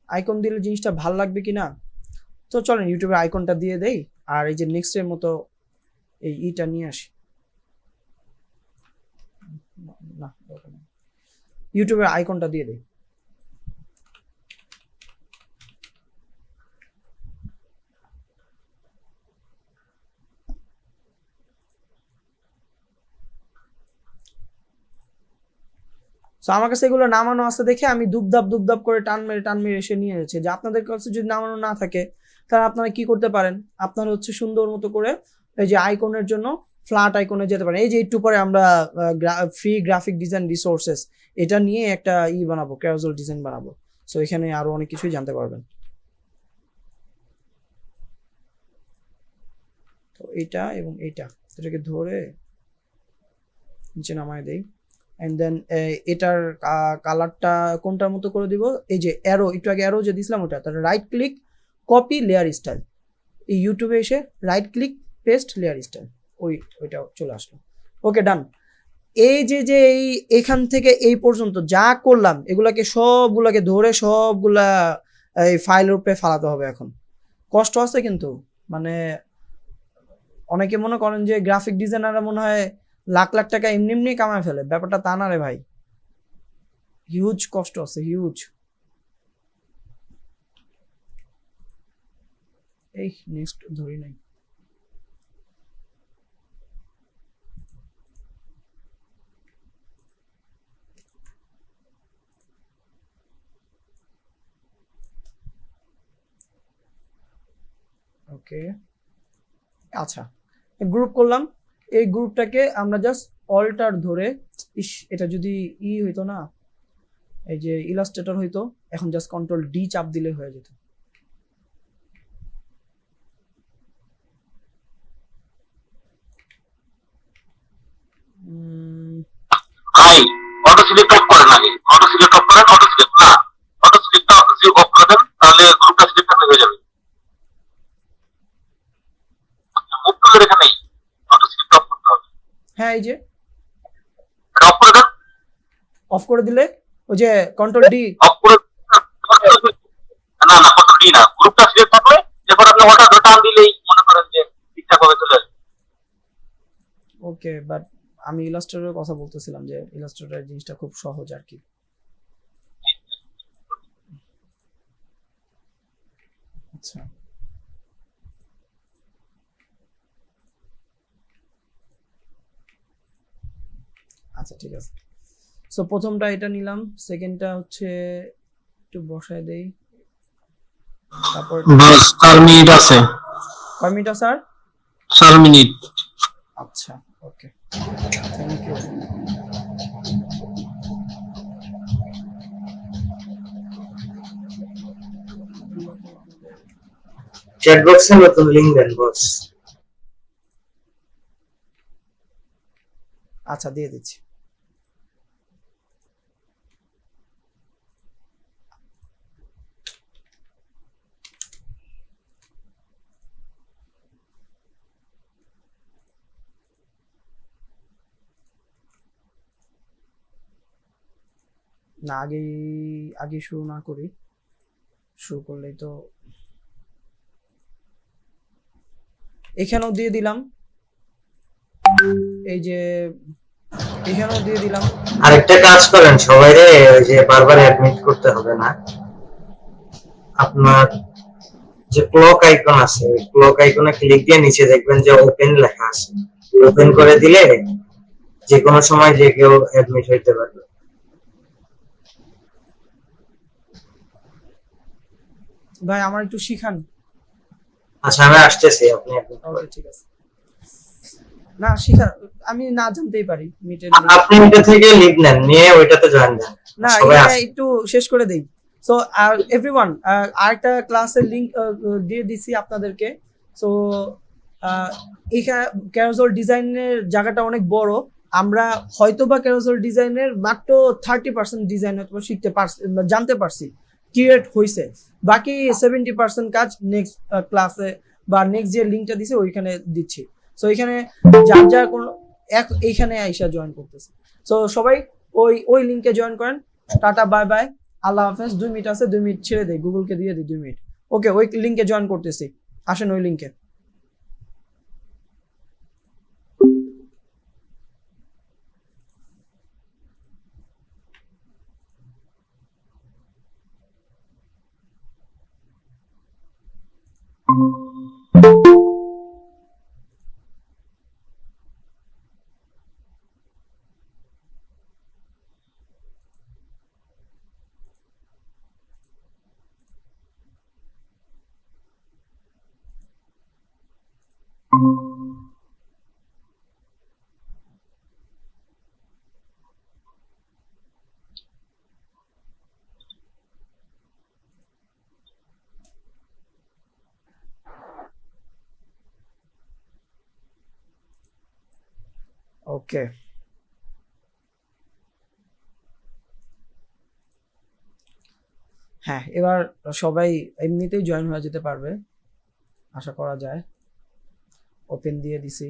আইকন দিলে জিনিসটা ভাল লাগবে কিনা, তো চলেন ইউটিউবের আইকনটা দিয়ে দেই। আর এই যে নেক্সটের মতো এই ইটা নিয়ে আসি, না ইউটিউবের আইকনটা দিয়ে দেই। তো আমার কাছে এগুলো নামানো আছে দেখে আমি দুবদাব করে টান মেরে এসে নিয়ে যাচ্ছে। যে আপনাদের কাছে যদি নামানো না থাকে, তাহলে আপনারা কি করতে পারেন, আপনারা হচ্ছে সুন্দর মতো করে এই যে আইকনের জন্য ফ্ল্যাট আইকনে যেতে পারেন। এই যে একটু পরে আমরা ফ্রি গ্রাফিক ডিজাইন রিসোর্সেস এটা নিয়ে একটা বানাবো, ক্যাজুয়াল ডিজাইন বানাবো। সো এখানে আরো অনেক কিছুই জানতে পারবেন। তো এইটা এবং এটাকে ধরে নিচে নামায় দেই। এন্ড দেন এটার কালারটা কোনটার মতো করে দিব, এই যে অ্যারো, একটু আগে অ্যারো যে দিছিলাম ওটা, তাহলে right click copy layer style, এই ইউটিউবে এসে right click paste layer style, ওইটা চলে আসলো। ওকে ডান। এই যে এখান থেকে এই পর্যন্ত যা করলাম এগুলাকে সবগুলাকে ধরে সবগুলা এই ফাইলের উপরে ফালাতে হবে। এখন কষ্ট আছে কিন্তু, মানে অনেকে মনে করেন যে গ্রাফিক ডিজাইনাররা মনে হয় লাখ লাখ টাকা এমনি কামায় ফেলে, ব্যাপারটা তা না রে ভাই, হিউজ কষ্ট আছে, হিউজ। এই নেক্সট ধরি নাই। ওকে আচ্ছা, গ্রুপ করলাম। এই গ্রুপটাকে আমরা জাস্ট অল্টার ধরে, এটা যদি হইতো না, এই যে ইলাস্ট্রেটর হইতো, এখন জাস্ট কন্ট্রোল ডি চাপ দিলে হয়ে যেত। ভাই অটো সিলেক্ট অফ করেন, আগে অটো সিলেক্ট অফ করেন, অটো সিলেক্ট না, অটো সিলেক্টটা অফ করে দেন, তাহলে গ্রুপটা সিলেক্ট হয়ে যাবে। মুভ টুলের এখানেই অটো সিলেক্ট অফ করতে হবে। হ্যাঁ এই যে অফ করে দেন, অফ করে দিলে ওই যে কন্ট্রোল ডি, অফ করে না কন্ট্রোল ডি না, গ্রুপটা সিলেক্ট থাকলে যখন আপনি অটো টান দিলেই মনে করেন যে ঠিকঠাক ভাবে চলে আসবে। ওকে বাট আমি ইলাস্ট্রেটরের কথা বলতেছিলাম, যে ইলাস্ট্রেটর জিনিসটা খুব সহজ আর কি। আচ্ছা আচ্ছা ঠিক আছে। সো প্রথমটা এটা নিলাম, সেকেন্ডটা হচ্ছে একটু বসায় দেই, তারপর বাস 4 মিনিট আছে, কয় মিনিট স্যার? 4 মিনিট। আচ্ছা ওকে থ্যাংক ইউ। চ্যাট বক্সে নতুন লিংক দেন বস। আচ্ছা দিয়ে দিচ্ছি। না আগে শুরু না করি, শুরু করলেই তো। এখানেও দিয়ে দিলাম, এই যে এখানেও দিয়ে দিলাম। আরেকটা কাজ করেন সবাইরে, ওই যে বারবার অ্যাডমিট করতে হবে না, আপনার যে ক্লক আইকন আছে ওই ক্লক আইকনে ক্লিক দিয়ে নিচে দেখবেন যে ওপেন লেখা আছে, ওপেন করে দিলে যে কোনো সময় যে কেউ অ্যাডমিট হইতে পারবে। ভাই আমার একটু শিখান। আচ্ছা আমি আসতেছি, আপনি admit করেন। ওকে ঠিক আছে। না শিখা, আমি না জানতেই পারি মিটের। আপনি এটা থেকে লিভ নেন, নিয়ে ওইটাতে জয়েন দেন। না সবাই এটা আসে। একটু শেষ করে দেই। সো এভরিওয়ান, আরেকটা ক্লাসের লিংক দিয়ে দিছি আপনাদেরকে। সো এখানে ক্যাজুয়াল ডিজাইনের জায়গাটা অনেক বড়, আমরা হয়তোবা ক্যারোসেল ডিজাইনের মাত্র 30% ডিজাইন হয়তো শিখতে পারছি, জানতে পারছি, ক্রিয়েট হয়েছে। বাকি 70% কাজ নেক্সট ক্লাসে বা নেক্সট যে লিঙ্কটা দিছে ওইখানে দিচ্ছি। সো এখানে যার যার কোনো এইখানে আইসা জয়েন করতেছে। সো সবাই ওই লিঙ্কে জয়েন করেন। টাটা, বাই বাই, আল্লাহ হাফেজ। 2 মিনিট আছে, 2 মিনিট ছেড়ে দেই, গুগলকে দিয়ে দিই 2 মিনিট। ওকে, ওই লিঙ্কে জয়েন করতেছি, আসেন ওই লিঙ্কে। ওকে, হ্যাঁ, এবার সবাই এমনিতেই জয়েন হয়ে যেতে পারবে আশা করা যায়। ওপেন দিয়ে দিছি।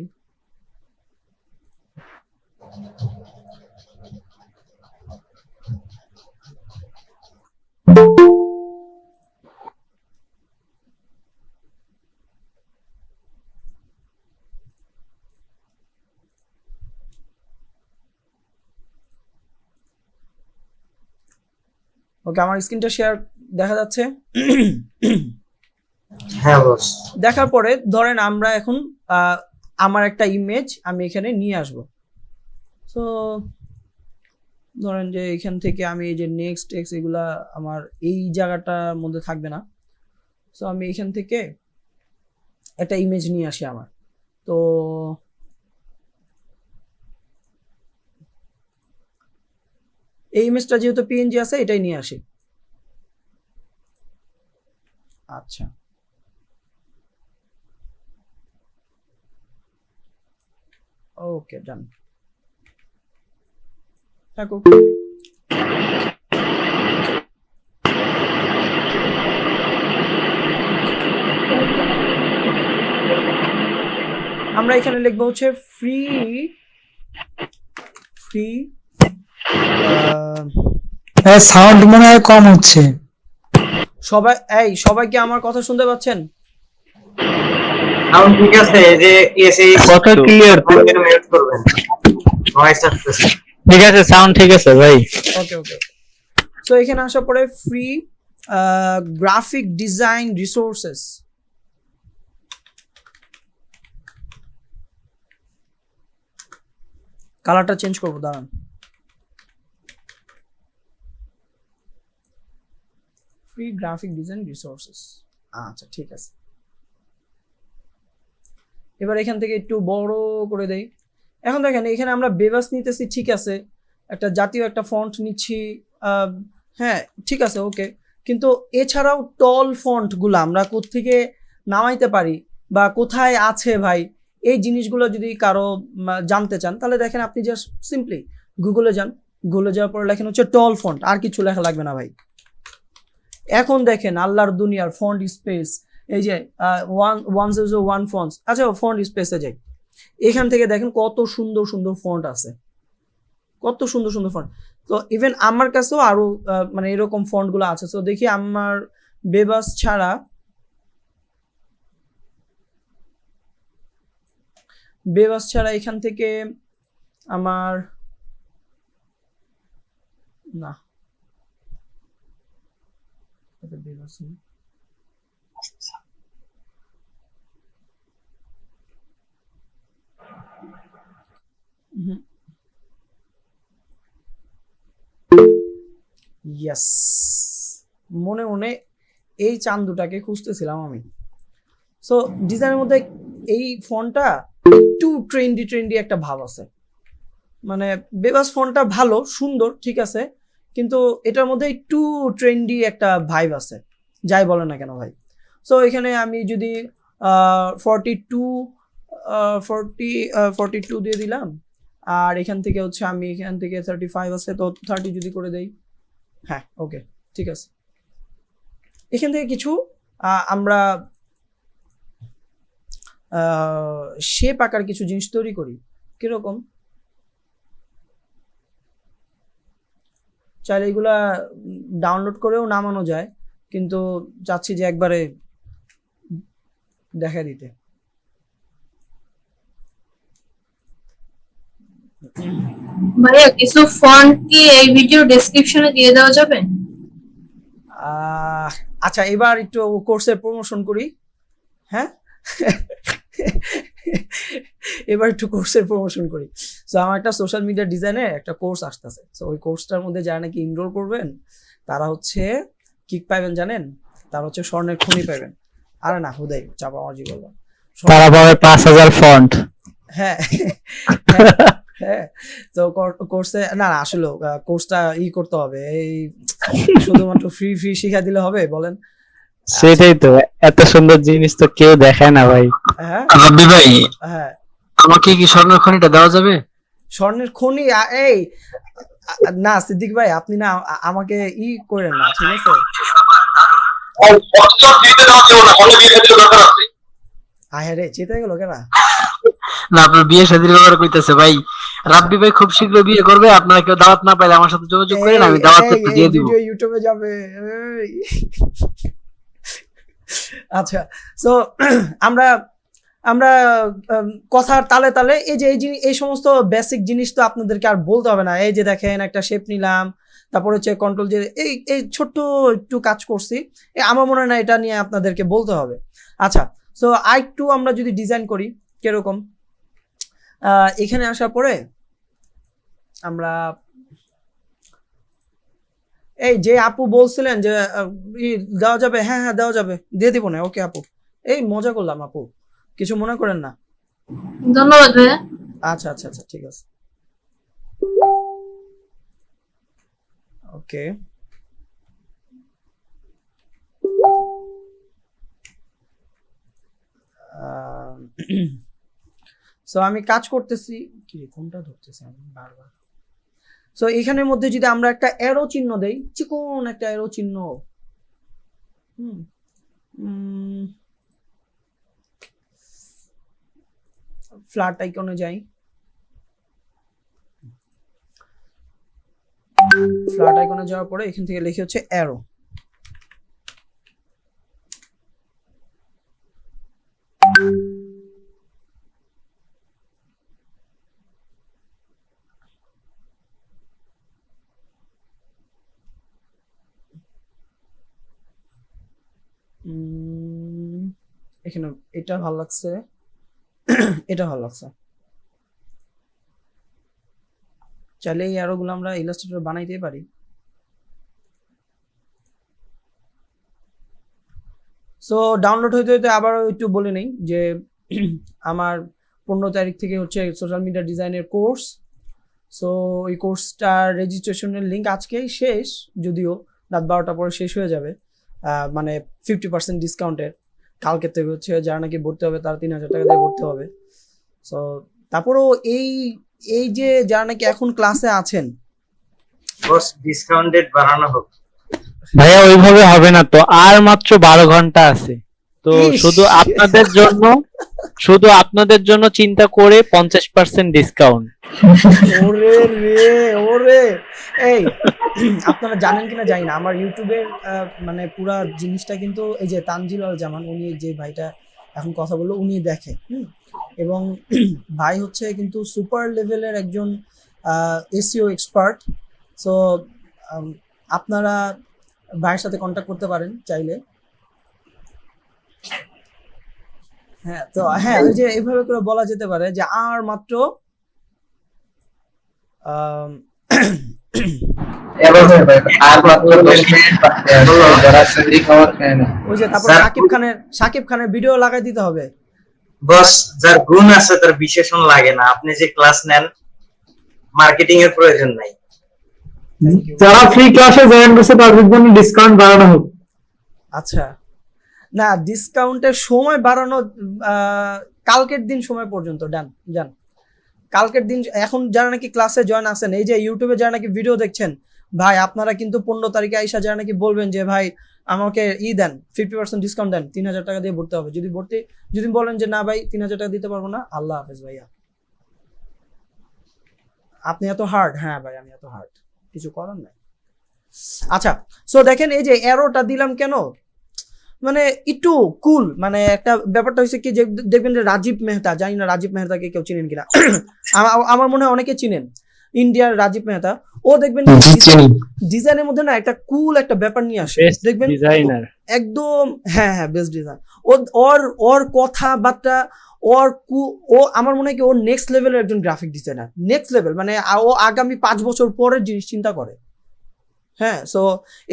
ওকে, আমার স্ক্রিনটা শেয়ার দেখা যাচ্ছে? হ্যাঁ বস। দেখার পরে ধরেন আমরা এখন আমার একটা ইমেজ আমি এখানে নিয়ে আসব। সো ধরেন যে এখান থেকে আমি এই যে নেক্সট টেক্সট এগুলা আমার এই জায়গাটার মধ্যে থাকবে না। সো আমি এখান থেকে একটা ইমেজ নিয়ে আসি আমার। তো এই ইমেজটা যেহেতু পিএনজি আছে এটাই নিয়ে আসি। আচ্ছা, ওকে, ডান। থাকুক। আমরা এখানে লিখবো হচ্ছে ফ্রি সাউন্ড মনে হয় কম হচ্ছে। সবাই কি আমার কথা শুনতে পাচ্ছেন? সাউন্ড ঠিক আছে? এই যে এসে কথা ক্লিয়ার তো? মিউট করবেন, ভয়েস আসতেছে। ঠিক আছে, সাউন্ড ঠিক আছে ভাই। ওকে ওকে। সো এখানে আসার পরে ফ্রি গ্রাফিক ডিজাইন রিসোর্সেস, কালারটা চেঞ্জ করবো, দাঁড়ান। ফ্রি গ্রাফিক ডিজাইন রিসোর্সেস, আচ্ছা ঠিক আছে। এবার এখান থেকে একটু বড় করে দেই। এখন দেখেন এখানে আমরা বেবাস নিতেছি, ঠিক আছে, একটা জাতীয় একটা ফন্ট নিচ্ছি, হ্যাঁ ঠিক আছে, ওকে। কিন্তু এছাড়াও টল ফন্ট গুলো আমরা কোত্থেকে নামাইতে পারি বা কোথায় আছে ভাই, এই জিনিসগুলো যদি কারো জানতে চান তাহলে দেখেন আপনি জাস্ট সিম্পলি গুগলে যান, গুগলে যাওয়ার পরে লেখেন হচ্ছে টল ফন্ট, আর কিছু লেখা লাগবে না ভাই। এখন দেখেন আল্লাহর দুনিয়ার ফন্ট স্পেস, এই যে 101 ফন্টস, আচ্ছা ফন্ট স্পেসে যাই, এখান থেকে দেখেন কত সুন্দর সুন্দর ফন্ট আছে, কত সুন্দর সুন্দর ফন্ট। তো ইভেন আমার কাছেও আরো মানে এরকম ফন্ট গুলো আছে। তো দেখি আমার বেবাস ছাড়া এখান থেকে আমার না বেবাস নেই। ইয়েস, মনে মনে এই চান্দুটাকে খুঁজতেছিলাম আমি। সো ডিজাইনের মধ্যে এই ফন্টটা একটু ট্রেন্ডি একটা ভাব আছে, মানে বেবাস ফন্টটা ভালো সুন্দর ঠিক আছে, কিন্তু এটার মধ্যে একটু ট্রেন্ডি একটা ভাইব আছে, যাই বলে না কেন ভাই। সো এখানে আমি যদি 42 দিয়ে দিলাম, আর এখান থেকে হচ্ছে আমি এখান থেকে 35 আছে, তো 30 যদি করে দেই, হ্যাঁ ওকে ঠিক আছে। এখান থেকে কিছু আমরা শেপ আকার কিছু জিনিস তৈরি করি। কিরকম? চাইলে এগুলা ডাউনলোড করেও নামানো যায়, কিন্তু চাচ্ছি যে একবারে দেখা দিতে। ভাইয়া কিছু ফন্ট কি এই ভিডিও ডেসক্রিপশনে দিয়ে দেওয়া যাবে? আচ্ছা, এবার একটু কোর্সের প্রমোশন করি। হ্যাঁ এবার একটু কোর্সের প্রমোশন করি। সো আমার একটা সোশ্যাল মিডিয়া ডিজাইনের একটা কোর্স আসতেছে। সো ওই কোর্সটার মধ্যে যারা নাকি এনরোল করবেন তারা হচ্ছে কি পাবেন জানেন? তারা হচ্ছে স্বর্ণের খনি পাবেন। আরে না, হুদাই চাপা আমার জীবন। তারা পাবে 5000 ফন্ট। হ্যাঁ হ্যাঁ, তো কোর্সে না আসলে কোর্সটা করতে হবে, এই শুধুমাত্র ফ্রি ফ্রি শিখা দিলে হবে বলেন? সেটাই তো, এত সুন্দর জিনিস তো কেউ দেখায় না ভাই। হ্যাঁ রাব্বি ভাই, হ্যাঁ, আমাকে কি স্বর্ণের খনিটা দেওয়া যাবে? স্বর্ণের খনি এই না সিদ্দিক ভাই, আপনি না আমাকে করেন না, ঠিক আছে? আয় রে, চেতে গেল কেন? না, আপনার বিয়ে শাদীর ব্যাপারে কইতেছে ভাই। রাব্বি ভাই খুব শীঘ্র বিয়ে করবে, আপনারা কেউ দাওয়াত না পাইলে আমার সাথে যোগাযোগ করেন, আমি দাওয়াত দিয়ে দিব। ভিডিও ইউটিউবে যাবে। আচ্ছা, সো আমরা আমরা কথার তালে তালে এই যে এই সমস্ত বেসিক জিনিস তো আপনাদেরকে আর বলতে হবে না। এই যে দেখেন একটা শেপ নিলাম, তারপর হচ্ছে কন্ট্রোল, যে এই ছোট্ট একটু কাজ করছি, আমার মনে হয় না এটা নিয়ে আপনাদেরকে বলতে হবে। আচ্ছা, সো আরেকটু আমরা যদি ডিজাইন করি কিরকম, এখানে আসার পরে আমরা এই যে আপু বলছিলেন যে দেওয়া যাবে, হ্যাঁ হ্যাঁ দেওয়া যাবে, দিয়ে দিব না। ওকে আপু, এই মজা করলাম আপু, কিছু মনে করেন না। ধন্যবাদ ভাইয়া। আচ্ছা আচ্ছা আচ্ছা, ঠিক আছে ওকে। সো আমি কাজ করতেছি, কি কোনটা ধরতেছি আমি বারবার। সো এখানের মধ্যে যদি আমরা একটা অ্যারো চিহ্ন দেই, চিকন একটা অ্যারো চিহ্ন, ফ্ল্যাট আইকনে যাই, ফ্ল্যাট আইকনে যাওয়ার পরে এখান থেকে লিখে হচ্ছে অ্যারো। এখানে এটা ভালো লাগছে, এটা ভালো লাগছে। চাইলে এই অ্যারোগুলো আমরা ইলাস্ট্রেটর বানাইতে পারি। সো ডাউনলোড হইতে হইতে আবারও একটু বলে নেই যে আমার 15 তারিখ থেকে হচ্ছে সোশ্যাল মিডিয়া ডিজাইনের কোর্স। সো ওই কোর্সটার রেজিস্ট্রেশনের লিঙ্ক আজকেই শেষ, যদিও রাত 12টার পরে শেষ হয়ে যাবে, মানে 50% ডিসকাউন্টের। কালকে থেকে হচ্ছে যারা নাকি ভর্তি হবে তারা 3000 টাকা দিয়ে ভর্তি হবে। সো তারপরেও এই যে যারা নাকি এখন ক্লাসে আছেন, বস ডিসকাউন্টেড বাড়ানো হোক। ভাইয়া ওইভাবে হবে না তো, আর মাত্র 12 ঘন্টা আছে তো। ইস। শুধু আপনাদের জন্য চিন্তা করে 50% ডিসকাউন্ট। ওরে রে ওরে, এই আপনারা জানেন কিনা জানি না, আমার ইউটিউবের মানে পুরা জিনিসটা কিন্তু এই যে তানজিল আল জামান, উনি যে ভাইটা এখন কথা বললো উনি দেখে, এবং ভাই হচ্ছে কিন্তু সুপার লেভেলের একজন এসইও এক্সপার্ট। সো আপনারা ভাইয়ের সাথে কন্ট্যাক্ট করতে পারেন চাইলে। হ্যাঁ, তো হ্যাঁ ওই যে এইভাবে করে বলা যেতে পারে যে আর মাত্র ওই যে তারপর সাকিব খানের ভিডিও লাগাই দিতে হবে। বস যার গুণ আছে তার বিশেষণ লাগে না, আপনি যে ক্লাস নেন মার্কেটিং এর প্রয়োজন নাই। যারা ফ্রি ক্লাসে জয়েন করছে তাদের জন্য ডিসকাউন্ট বাড়ানো হোক। আচ্ছা, না ডিসকাউন্টের সময় বাড়ানো কালকের দিন সময় পর্যন্ত, ডান কালকের দিন এখন যারা নাকি ক্লাসে জয়েন আছেন, এই যে ইউটিউবে যারা নাকি ভিডিও দেখছেন, ভাই আপনারা কিন্তু 15 তারিখে আইসা যারা নাকি বলবেন যে ভাই আমাকে দেন 50% ডিসকাউন্ট দেন, 3000 টাকা দিয়ে ভর্তি হবে। যদি বলেন যে না ভাই 3000 টাকা দিতে পারবো না, আল্লাহ হাফেজ ভাইয়া। আপনি এত হার্ড, হ্যাঁ ভাই আমি এত হার্ড, কিছু করার নাই। আচ্ছা, সো দেখেন এই যে অ্যারোটা দিলাম কেন, মানে একটু কুল, মানে একটা ব্যাপারটা হচ্ছে কি যে দেখবেন যে রাজীব মেহতা, জানি না রাজীব মেহতাকে কেউ চিনেন কিনা, আমার মনে হয় অনেকে চিনেন, ইন্ডিয়ার রাজীব মেহতা। ও দেখবেন ডিজাইনের মধ্যে না একটা কুল একটা ব্যাপার নিয়ে আসে, দেখবেন ডিজাইনার একদম, হ্যাঁ হ্যাঁ বেস্ট ডিজাইন। ওর কথাবার্তা, ও আমার মনে হয় কি ওর নেক্সট লেভেলের একজন গ্রাফিক ডিজাইনার, নেক্সট লেভেল, মানে ও আগামী 5 বছর পরের জিনিস চিন্তা করে। হ্যাঁ, সো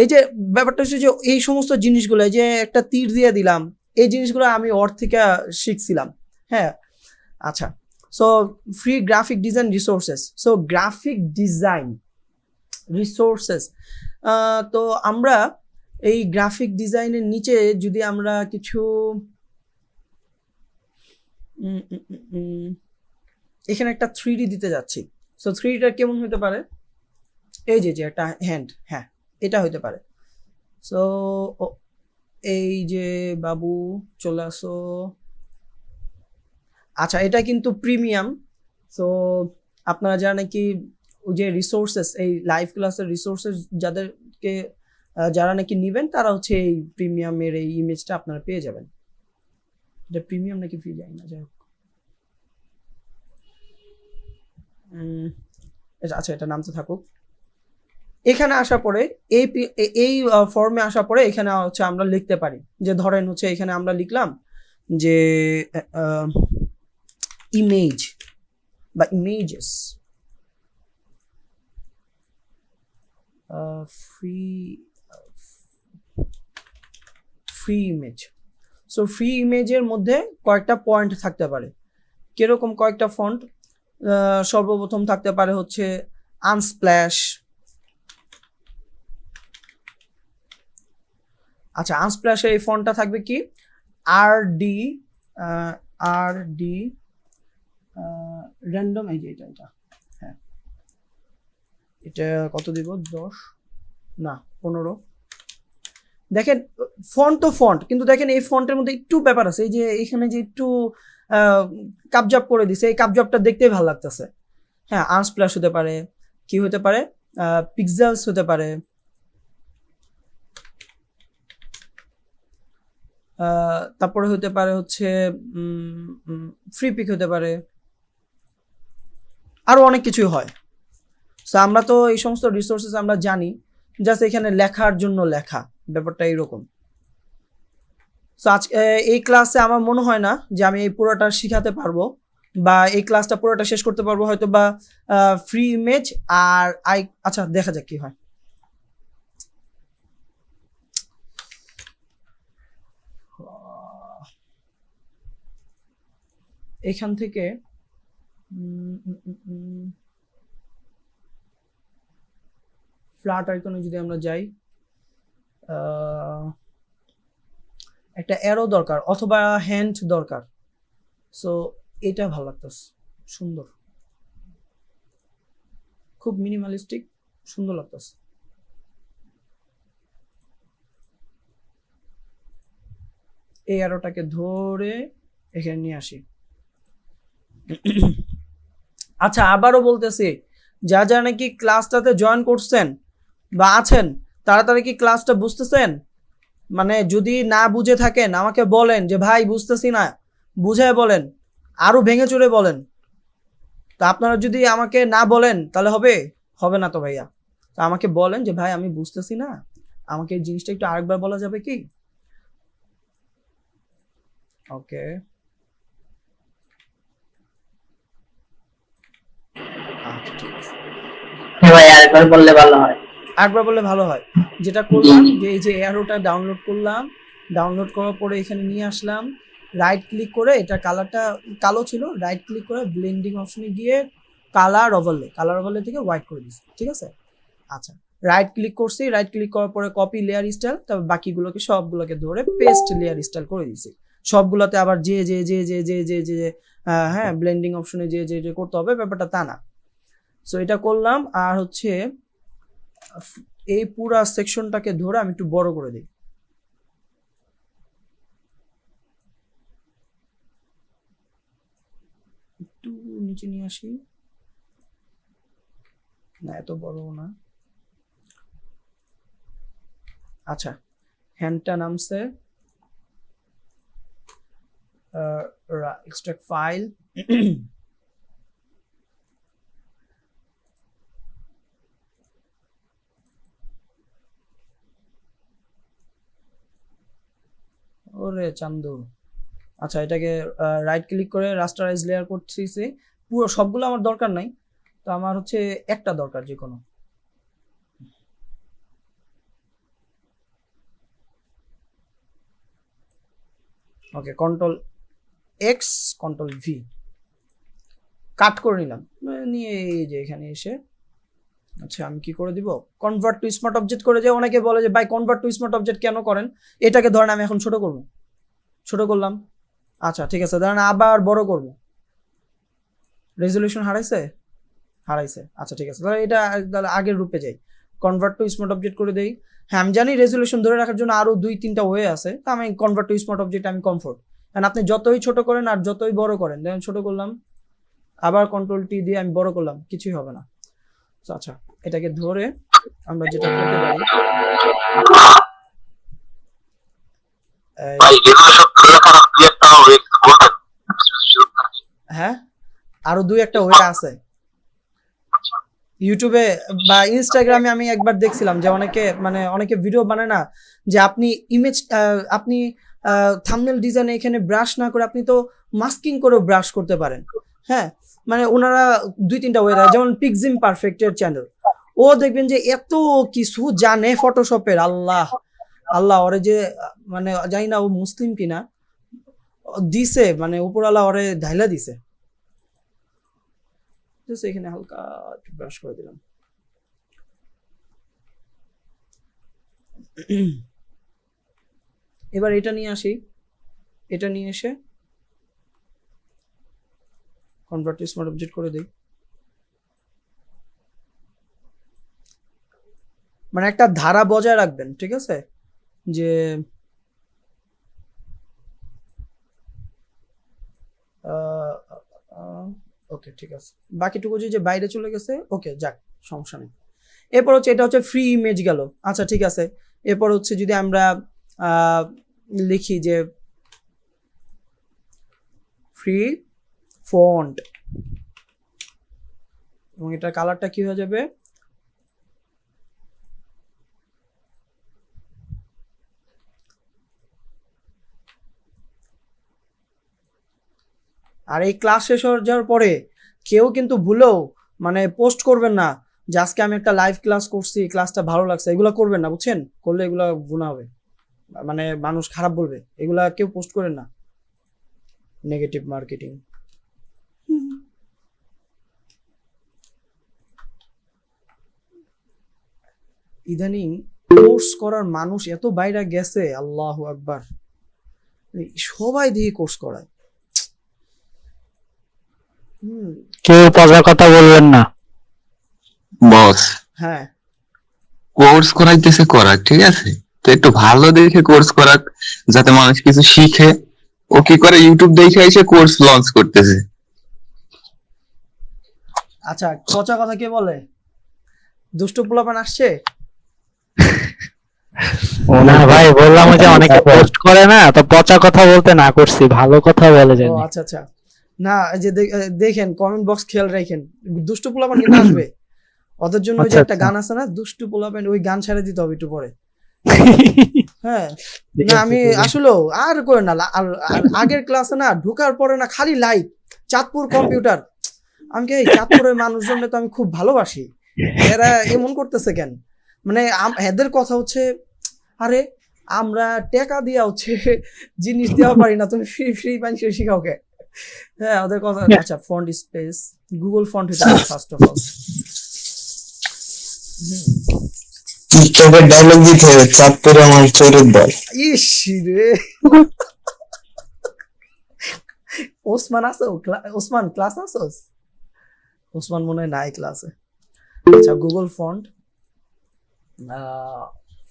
এই যে ব্যাপারটা হচ্ছে যে এই সমস্ত জিনিসগুলো, যে একটা তীর দিয়ে দিলাম, এই জিনিসগুলো আমি ওর থেকে শিখছিলাম। হ্যাঁ, আচ্ছা, so free graphic design resources, so graphic design resources, তো আমরা এই গ্রাফিক ডিজাইনের নিচে যদি আমরা কিছু এখানে একটা 3D দিতে যাচ্ছি, সো 3Dটা কেমন হতে পারে, এই যে একটা হ্যান্ড, হ্যাঁ এটা হতে পারে। সো এই যে বাবু চলে আসো। আচ্ছা, এটা কিন্তু প্রিমিয়াম, সো আপনারা যারা নাকি ওই যে রিসোর্সেস, এই লাইভ ক্লাসের রিসোর্সেস যাদেরকে যারা নাকি নেবেন, তারা হচ্ছে এই প্রিমিয়ামের এই ইমেজটা আপনারা পেয়ে যাবেন। এটা প্রিমিয়াম নাকি ফ্রি যায় না, যাই হোক। আচ্ছা, এটা নামতে থাকুক। এখানে আসার পরে এই ফর্মে আসার পরে এখানে হচ্ছে আমরা লিখতে পারি, যে ধরেন হচ্ছে এখানে আমরা লিখলাম যে ইমেজ বা images, free image. So free ইমেজের মধ্যে কয়েকটা পয়েন্ট থাকতে পারে, কিরকম কয়েকটা ফন্ট, সর্বপ্রথম থাকতে পারে হচ্ছে আনস্প্ল্যাশ। আচ্ছা, আনস্প্ল্যাশের এই ফন্টটা থাকবে কি আরডি র্যান্ডম, এই যে এটা হ্যাঁ, এটা কত দিব, 10 না 15। দেখেন ফন্ট তো ফন্ট, কিন্তু দেখেন এই ফন্টের মধ্যে একটু ব্যাপার আছে, এই যে এখানে যে একটু কাবজাব করে দিছে, এই কাবজাবটা দেখতেই ভালো লাগতেছে। হ্যাঁ, আনস্প্ল্যাশ হতে পারে, কি হতে পারে, পিক্সেলস হতে পারে, তারপরে হতে পারে হচ্ছে ফ্রি পিক হতে পারে, আরো অনেক কিছুই হয়। সো আমরা তো এই সমস্ত রিসোর্সেস আমরা জানি, জাস্ট এখানে লেখার জন্য লেখা, ব্যাপারটা এইরকম। সো আজ এই ক্লাসে আমার মনে হয় না যে আমি এই পুরোটা শিখাতে পারবো, বা এই ক্লাসটা পুরোটা শেষ করতে পারবো, হয়তো বা ফ্রি ইমেজ আর আচ্ছা দেখা যাক কি হয়। এখান থেকে ফ্ল্যাট আইকনে যদি আমরা যাই, একটা অ্যারো দরকার অথবা হ্যান্ড দরকার। সো এটা ভালো লাগতেছে, সুন্দর, খুব মিনিমালিস্টিক, সুন্দর লাগতেছে। এই অ্যারোটাকে ধরে এখানে নিয়ে আসি। আচ্ছা, আবারও বলতেছি, যারা নাকি ক্লাসটাতে জয়েন করছেন বা আছেন, তাড়াতাড়ি কি ক্লাসটা বুঝতেছেন? মানে যদি না বুঝে থাকেন আমাকে বলেন যে ভাই বুঝতেছি না, বুঝায় বলেন, আরো ভেঙে চুরে বলেন। তা আপনারা যদি আমাকে না বলেন তাহলে হবে না তো ভাইয়া। তো আমাকে বলেন যে ভাই আমি বুঝতেছি না, আমাকে এই জিনিসটা একটু আরেকবার বলা যাবে কি? ওকে, ভাই আরেকবার বললে ভালো হয়। একবার বললে ভালো হয়। যেটা করলাম যে এই যে অ্যারোটা ডাউনলোড করলাম, ডাউনলোড করার পরে এখানে নিয়ে আসলাম, রাইট ক্লিক করে, এটা কালারটা কালো ছিল, রাইট ক্লিক করে ব্লেন্ডিং অপশনে গিয়ে কালার ওভারলে থেকে হোয়াইট করে দিচ্ছি, ঠিক আছে? আচ্ছা, রাইট ক্লিক করছি, রাইট ক্লিক করার পরে কপি লেয়ার স্টাইল, তারপর বাকিগুলোকে সবগুলোকে ধরে পেস্ট লেয়ার স্টাইল করে দিচ্ছি। সবগুলোতে আবার যে যে যে যে যে যে যে হ্যাঁ ব্লেন্ডিং অপশনে যে যে যে করতে হবে ব্যাপারটা তা না। সো এটা করলাম। আর হচ্ছে এই পুরা সেকশনটাকে ধরে আমি একটু বড় করে দিই। একটু নিচে নিয়ে আসি, না এত বড় না। আচ্ছা হ্যান্ডটা নামছে, এক্সট্রাক্ট ফাইল, ওরে চান্দু। আচ্ছা এটাকে রাইট ক্লিক করে রাস্টারাইজ লেয়ার করতেছি। পুরো সবগুলো আমার দরকার নাই, তো আমার হচ্ছে একটা দরকার যে কোনো। ওকে কন্ট্রোল এক্স কন্ট্রোল ভি কাট করে নিলাম, নিয়ে এই যে এখানে এসে আচ্ছা আমি কি করে দিব, কনভার্ট টু স্মার্ট অবজেক্ট করে। যে অনেকে বলে যে ভাই কনভার্ট টু স্মার্ট অবজেক্ট কেন করেন, এটাকে ধরেন আমি এখন ছোট করব, ছোট করলাম। আচ্ছা ঠিক আছে, ধরেন আবার বড় করব, রেজলিউশন হারাইছে, হারাইছে। আচ্ছা ঠিক আছে, তাহলে এটা আগের রূপে যাই, কনভার্ট টু স্মার্ট অবজেক্ট করে দেই। হ্যাঁ আমি জানি রেজলিউশন ধরে রাখার জন্য আরো 2-3টা ওয়ে আছে, তো আমি কনভার্ট টু স্মার্ট অবজেক্ট আমি কমফোর্ট। কারণ আপনি যতই ছোট করেন আর যতই বড় করেন, দেখেন ছোট করলাম আবার কন্ট্রোল টি দিয়ে আমি বড় করলাম, কিছুই হবে না। আচ্ছা এটাকে ধরে আমরা যেটা করতে পারি, হ্যাঁ আরো 2-1টা ওয়ে আছে। ইউটিউবে বা ইনস্টাগ্রামে আমি একবার দেখছিলাম যে অনেকে ভিডিও বানায় না, যে আপনি ইমেজ আপনি থাম্বনেল ডিজাইনে এখানে ব্রাশ না করে আপনি তো মাস্কিং করে ব্রাশ করতে পারেন। হ্যাঁ মানে ওনারা 2-3টা ওয়ে দেয়, যেমন পিক্সিম পারফেক্টের চ্যানেল, ও দেখবেন যে এত কিছু জানে ফটোশপের, আল্লাহ আল্লাহ ওরে যে মানে জানি না ও মুসলিম কিনা দিছে, মানে উপরওয়ালা ওরে ঢাইলা দিছে। এখানে হালকা একটু ব্রাশ করে দিলাম। এবার এটা নিয়ে আসি, এটা নিয়ে এসে কনভার্ট টু স্মার্ট অবজেক্ট করে দেই। মানে একটা ধারা বজায় রাখবেন, ঠিক আছে, যে ওকে ঠিক আছে, বাকিটুকু যে বাইরে চলে গেছে, ওকে যাক সমস্যা নেই। এরপর হচ্ছে এটা হচ্ছে ফ্রি ইমেজ গেল। আচ্ছা ঠিক আছে, এরপর হচ্ছে যদি আমরা লিখি যে ফ্রি ফন্ট, এবং এটার কালারটা কি হয়ে যাবে, আর এই ক্লাস শেষ হয়ে যাওয়ার পরে কেউ কিন্তু ভুলেও মানে পোস্ট করবেন না যে আজকে আমি একটা লাইভ ক্লাস করছি, ক্লাসটা ভালো লাগছে, এগুলো করবেন না, বুঝছেন? করলে এগুলা গুনাহ হবে, মানে মানুষ খারাপ বলবে, এগুলা কেউ পোস্ট করেন না, নেগেটিভ মার্কেটিং। ইদানিং কোর্স করার মানুষ এত বাইরে গেছে, আল্লাহু আকবার, সবাই দিয়ে কোর্স করায়। কেউ পজা কথা বলবেন না বস। হ্যাঁ কোর্স করাইতেছে করাক, ঠিক আছে, তো একটু ভালো দেখে কোর্স করাক, যাতে মানুষ কিছু শিখে। ও কি করে, ইউটিউব দেখে এসে কোর্স লঞ্চ করতেছে। আচ্ছা পচা কথা কে বলে? দুষ্ট পোলাপান আসছে? না ভাই বললাম যে অনেকে পোস্ট করে না, তো পচা কথা বলতে না করছি, ভালো কথা বলে ও জানি। আচ্ছা আচ্ছা, না যে দেখেন কমেন্ট বক্স খেয়াল রাখেন, দুষ্ট পোলাপান কিন্তু আসবে, ওদের জন্য ওই যে একটা গান আছে না, দুষ্টু পোলাপান, ওই গান ছেড়ে দিতে হবে একটু পরে। হ্যাঁ না আমি আসলে আর করে না, আগের ক্লাসে না ঢোকার পরে না খালি লাইক চাঁদপুর কম্পিউটার, আমি কি চাঁদপুরের মানুষজন তো আমি খুব ভালোবাসি, এরা এমন করতেছে কেন? মানে এদের কথা হচ্ছে, আরে আমরা টাকা দিয়া হচ্ছে জিনিস দেওয়া পারি না, তুমি ফ্রি ফ্রি মানুষের শিখাও কে? হ্যাঁ ওদের কথা। আচ্ছা ফন্ট স্পেস গুগল ফন্ট হইতে ফার্স্ট অফ অল, তোকে ডায়লগ দিতে হবে, চাঁদপুরে আমার চোরের দল। ইস রে ওসমান আছো? ওসমান ক্লাস আছোস? ওসমান মনে হয় নাই ক্লাসে। আচ্ছা গুগল ফন্ট,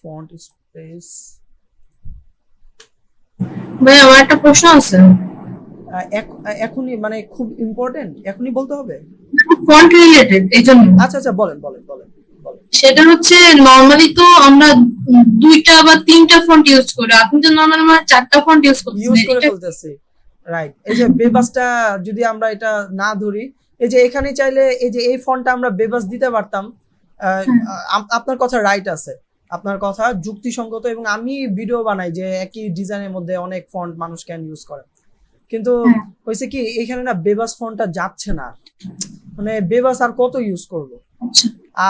ফন্ট স্পেস, ভাই আমার একটা প্রশ্ন আছে। এখনই মানে খুব ইম্পর্টেন্ট, এখনই বলতে হবে? ফন্ট রিলেটেড এই জন্য। আচ্ছা আচ্ছা বলেন বলেন বলেন বলেন। সেটা হচ্ছে নরমালি তো আমরা 2টা বা 3টা ফন্ট ইউজ করি, আপনি তো নরমালি মানে 4টা ফন্ট ইউজ ইউজ করে করতেছেন। ফেলতেছি, রাইট। এই যে বেবাসটা যদি আমরা এটা না ধরি, এই যে এখানে চাইলে এই যে এই ফন্টটা আমরা বেবাস দিতে পারতাম। আপনার কথা রাইট আছে, আপনার কথা যুক্তিসঙ্গত, এবং আমি ভিডিও বানাই যে একই ডিজাইনের মধ্যে অনেক ফন্ট মানুষ ক্যান ইউজ করে, কিন্তু হয়েছে কি এখানে না বেবাস ফন্টটা যাচ্ছে না, মানে বেবাস আর কত ইউজ করবো।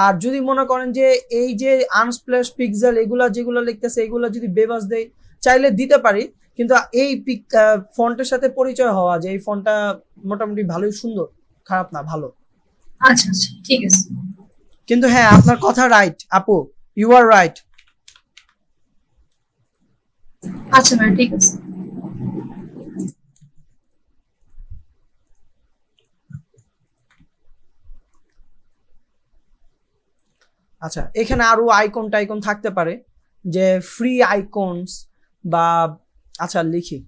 আর যদি মনে করেন যে এই যে আনস্প্ল্যাশ পিক্সেল এগুলা যেগুলো লিখতেছে এগুলো যদি বেবাস দেয় চাইলে দিতে পারি, কিন্তু এই ফন্টের সাথে পরিচয় হওয়া যে এই ফন্টটা মোটামুটি ভালোই সুন্দর, খারাপ না, ভালো। আচ্ছা আচ্ছা ঠিক আছে। কিন্তু হ্যাঁ আপনার কথা রাইট আপু, ইউ আর রাইট। আচ্ছা ভাই ঠিক আছে। আচ্ছা এখানে আরো আইকন টাইকন থাকতে পারে, যে ফ্রি আইকনস বা, আচ্ছা লিখি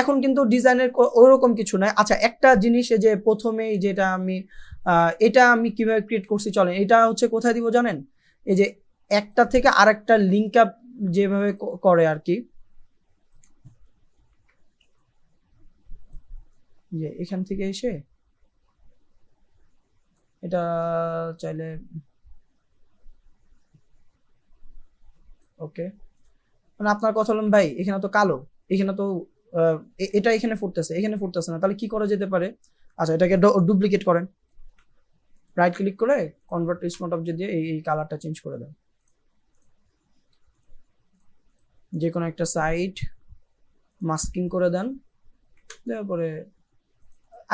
এখন কিন্তু ডিজাইনের ওরকম কিছু নাই। আচ্ছা একটা জিনিস যে প্রথমেই যেটা আমি এটা আমি কিভাবে ক্রিয়েট করছি চলেন, এটা হচ্ছে কোথায় দিব জানেন, এই যে একটা থেকে আরেকটা লিঙ্ক আপ যেভাবে করে আর কি, যে এখান থেকে এসে এটা চাইলে ওকে, মানে আপনার কথা হলেন ভাই এখানে তো কালো, এখানে তো এটা এখানে ফুটতেছে, এখানে ফুটতেছে না, তাহলে কি করা যেতে পারে? আচ্ছা এটাকে ডুপ্লিকেট করেন, রাইট ক্লিক করে কনভার্ট টু স্মার্ট অবজেক্ট দিয়ে এই কালারটা চেঞ্জ করে দেন, যে কোনো একটা সাইড মাস্কিং করে দেন, দেওয়ার পরে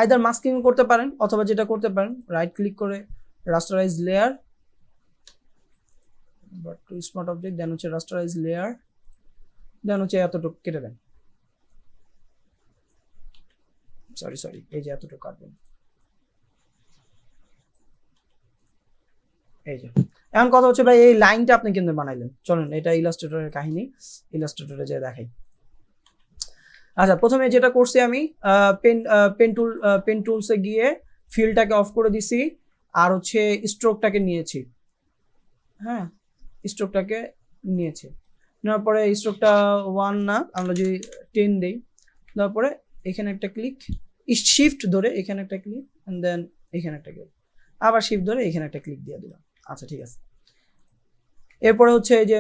আইদার মাস্কিং করতে পারেন অথবা যেটা করতে পারেন রাইট ক্লিক করে rasterize layer, but to smart object, then হচ্ছে রাস্টারাইজ লেয়ার, দেন হচ্ছে এতটুকু কেটে দেন, সরি এই যে এতটুকু কাটবেন, এই যে। এখন কথা হচ্ছে ভাই এই লাইনটা আপনি কিন্তু বানাইলেন, চলেন এটা ইলাস্ট্রেটরের কাহিনী, ইলাস্ট্রেটরে যে দেখাই। আচ্ছা প্রথমে যেটা করছি আমি পেন টুলসে গিয়ে ফিলটাকে অফ করে দিছি, আর হচ্ছে স্ট্রোকটাকে নিয়েছি, হ্যাঁ স্ট্রোকটাকে নিয়েছি, নেওয়ার পরে স্ট্রোকটা 1 না আমরা যদি 10 দেই, দেওয়ার পরে এখানে একটা ক্লিক, শিফট ধরে এখানে একটা ক্লিক, এন্ড দেন এখানে একটা ক্লিক, আবার শিফট ধরে এখানে একটা ক্লিক দিয়ে দিলাম। আচ্ছা ঠিক আছে, এরপরে হচ্ছে এই যে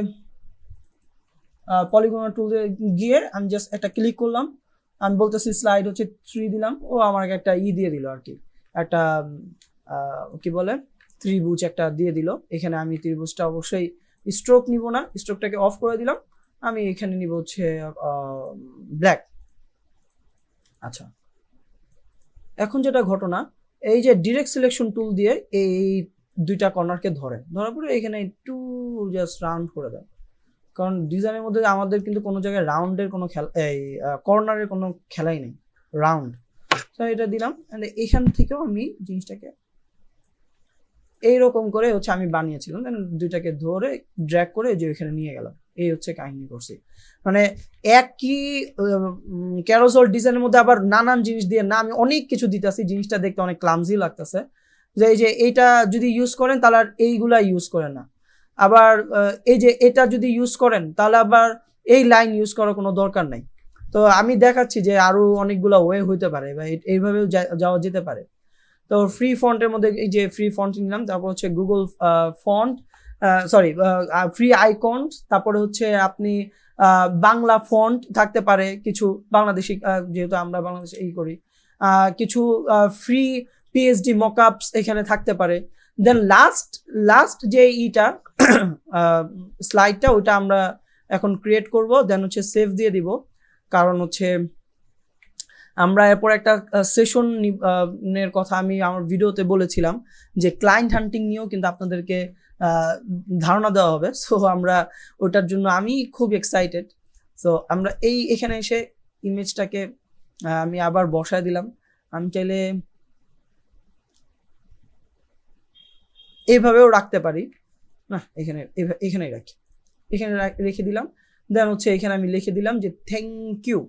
পলিগন টুলে গিয়ে আমি জাস্ট একটা ক্লিক করলাম, আমি বলতেছি স্লাইড হচ্ছে 3 দিলাম, ও আমাকে একটা দিয়ে দিল আর কি, একটা কি বলে ত্রিভুজ একটা দিয়ে দিল। এখানে আমি ত্রিভুজটা অবশ্যই স্ট্রোক নিব না, স্ট্রোকটাকে অফ করে দিলাম, আমি এখানে নিব হচ্ছে ব্ল্যাক। আচ্ছা এখন যেটা ঘটনা, এই যে ডিরেক্ট সিলেকশন টুল দিয়ে এই দুইটা কর্নারকে ধরার পরে এখানে একটু জাস্ট রাউন্ড করে দেন, কারণ ডিজাইনের মধ্যে আমাদের কিন্তু কোনো জায়গায় রাউন্ডের কোনো খেলা, এই কর্নারের কোনো খেলাই নেই, রাউন্ড। তো এটা দিলাম, এখান থেকেও আমি জিনিসটাকে এইরকম করে হচ্ছে আমি বানিয়েছিলাম, দুইটাকে ধরে ড্র্যাগ করে যে এখানে নিয়ে গেলাম, এই হচ্ছে কাহিনী করছি। মানে একই ক্যারোসেল ডিজাইনের মধ্যে আবার নানান জিনিস দিয়ে না, আমি অনেক কিছু দিতেছি, জিনিসটা দেখতে অনেক ক্লামজি লাগতেছে, যে এই যে এইটা যদি ইউজ করেন তাহলে আর এইগুলা ইউজ করেন না, আবার এই যে এটা যদি ইউজ করেন তাহলে আবার এই লাইন ইউজ করার কোনো দরকার নাই। তো আমি দেখাচ্ছি যে আরো অনেকগুলো ওয়ে হইতে পারে বা এইভাবেও যাওয়া যেতে পারে। তো ফ্রি ফন্টের মধ্যে এই যে ফ্রি ফন্ট নিলাম, তারপর হচ্ছে Google font, sorry free icon, তারপরে হচ্ছে আপনি বাংলা ফন্ট থাকতে পারে কিছু, বাংলাদেশি যেহেতু আমরা বাংলাদেশে এই করি, কিছু ফ্রি পিএইচডি মকআপস এখানে থাকতে পারে। দেন লাস্ট যে ইটা স্লাইডটা ওইটা আমরা এখন ক্রিয়েট করব, দেন হচ্ছে সেভ দিয়ে দিব, কারণ হচ্ছে আমরা এরপর একটা সেশন এর কথা আমি আমার ভিডিওতে বলেছিলাম যে ক্লায়েন্ট হান্টিং নিয়েও কিন্তু আপনাদেরকে ধারণা দেওয়া হবে। সো আমরা ওটার জন্য আমি খুব এক্সাইটেড। সো আমরা এখানে এসে ইমেজটাকে আমি আবার বসায় দিলাম। আমি চাইলে এইভাবেও রাখতে পারি, না এখানে এখানেই রাখি, এখানে রেখে দিলাম। দেন হচ্ছে এখানে আমি লিখে দিলাম যে থ্যাংক ইউ।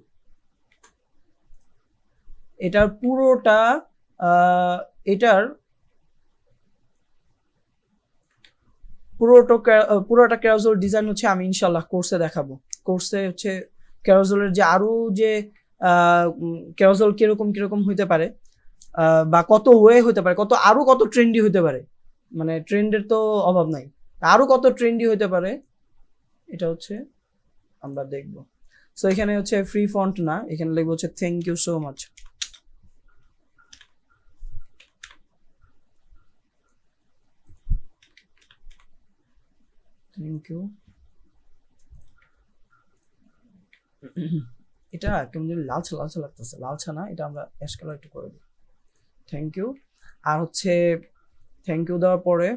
এটার পুরোটা এটার পুরোটা ক্যারোজেল ডিজাইন হচ্ছে আমি ইনশাল্লাহ কোর্সে দেখাবো। কোর্সে হচ্ছে ক্যারোজেলের যে আরো যে ক্যারোজেল কিরকম কিরকম হইতে পারে, বা কত ওয়ে হতে পারে, আরো কত ট্রেন্ডি হতে পারে, মানে ট্রেন্ডের তো অভাব নাই, আরো কত ট্রেন্ডি হতে পারে এটা হচ্ছে আমরা দেখব। সো এখানে হচ্ছে ফ্রি ফন্ট না, এখানে লিখবো হচ্ছে thank you so much. Thank you. এটা কেমন যেন লালচা লালচা লাগতেছে, লালচা না, এটা আমরা অ্যাশ কালার একটু করে দিই। Thank you. আর হচ্ছে থ্যাংক ইউ দেওয়ার পরে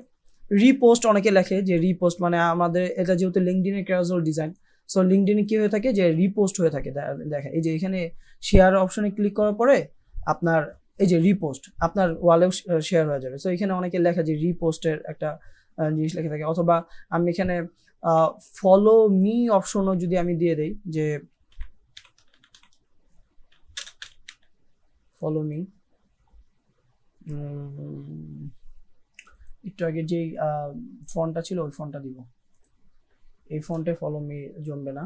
রিপোস্ট অনেকে লেখে যে রিপোস্ট মানে আমাদের এটা যেহেতু লিঙ্কডইনের ক্যারোজেল ডিজাইন, সো লিঙ্কডইনে কি হয়ে থাকে যে রিপোস্ট হয়ে থাকে। দেখেন এই যে এখানে শেয়ার অপশনে ক্লিক করার পরে আপনার এই যে রিপোস্ট আপনার ওয়ালেও শেয়ার হয়ে যাবে। সো এখানে অনেকে লেখা যে রিপোস্টের একটা জিনিস লেখা থাকে, অথবা আমি এখানে ফলো মি অপশনও যদি আমি দিয়ে দেই যে ফলো মি, একটু আগে যে ফন্টটা ছিল ওই ফন্টটা দিব, এই ফন্টে ফলো মি জমবে না।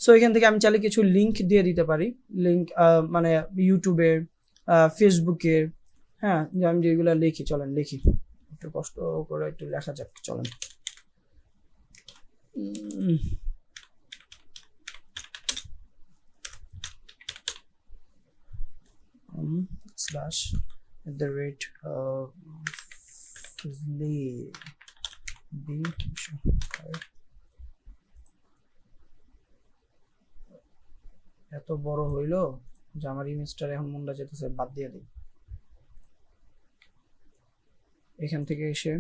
সো এখান থেকে আমি চাইলে কিছু লিংক দিয়ে দিতে পারি, লিংক মানে ইউটিউবের, ফেসবুকের, হ্যাঁ আমি যেগুলো লিখি, চলেন লিখি, একটু কষ্ট করে একটু লেখা যাক, চলেন। /@ এত বড় হইলো যে আমার ইমেজটার এখন মনটা যেতেছে বাদ দিয়ে দিই। এখান থেকে এসে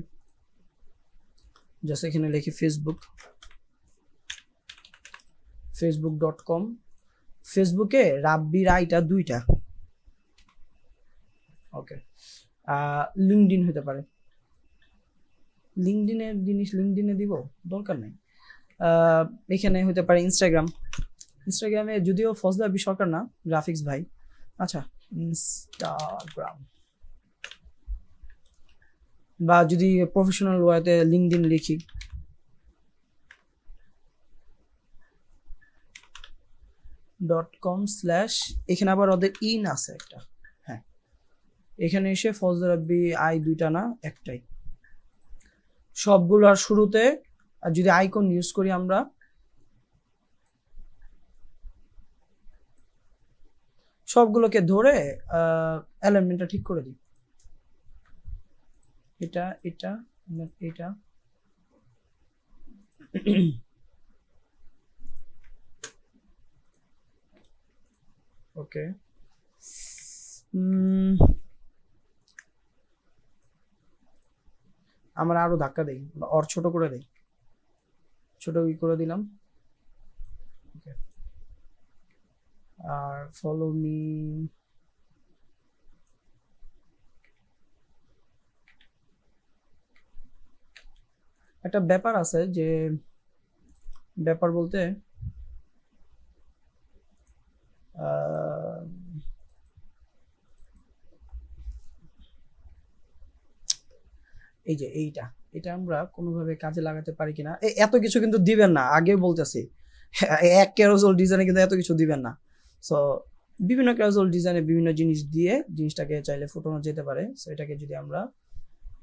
জাস্ট এখানে লিখি facebook.com। ফেসবুকে রাব্বির আইটা 2টা, ওকে। লিঙ্কডইন হতে পারে, লিঙ্কডইনের জিনিস লিঙ্কডইনে দিব, দরকার নেই। এখানে হতে পারে ইনস্টাগ্রামে, যদিও ফজলে রাব্বি সরকার না, গ্রাফিক্স ভাই, আচ্ছা ইনস্টাগ্রাম, বা যদি প্রফেশনাল ওয়েতে লিঙ্কডইন লিখি .com/ এখানে আবার ওদের ইন আছে একটা, হ্যাঁ এখানে এসে ফজলে রাব্বি আই 2টা না একটাই, সবগুলোর শুরুতে আর যদি আইকন ইউজ করি আমরা, সবগুলোকে ধরে অ্যালাইনমেন্টটা ঠিক করে দিই, এটা এটা এটা ওকে। আমরা আরো ধাক্কা দেই, ওর ছোট করে দেই, ছোট করে দিলাম, আর ফলো মি, একটা ব্যাপার আছে যে ব্যাপার বলতে এই যে এটা আমরা কোনোভাবে কাজে লাগাতে পারি কিনা। এত কিছু কিন্তু দিবেন না, আগে বলতেছি, এক ক্যারোজেল ডিজাইনে কিন্তু এত কিছু দিবেন না। সো বিভিন্ন ক্যারোজেল ডিজাইনে বিভিন্ন জিনিস দিয়ে জিনিসটাকে চাইলে ফুটানো যেতে পারে। সো এটাকে যদি আমরা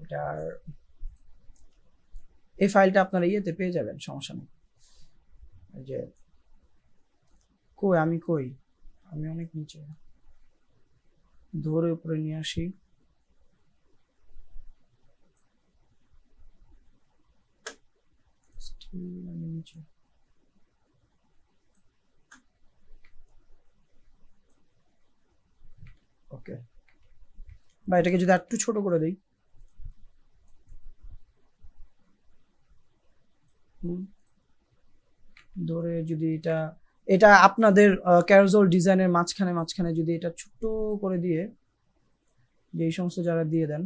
এটার এই ফাইলটা আপনারা ইয়েতে পেয়ে যাবেন, সমস্যা নেই। যে আমি অনেক নিচে, ধরে উপরে নিয়ে আসি, আমি নিচে, ওকে বা এটাকে যদি একটু ছোট করে দেই, ধরে যদি এটা আপনাদের ক্যারোজল ডিজাইনের মাঝখানে যদি এটা ছোট করে দিয়ে, যে এই সমস্ত যারা দিয়ে দেন,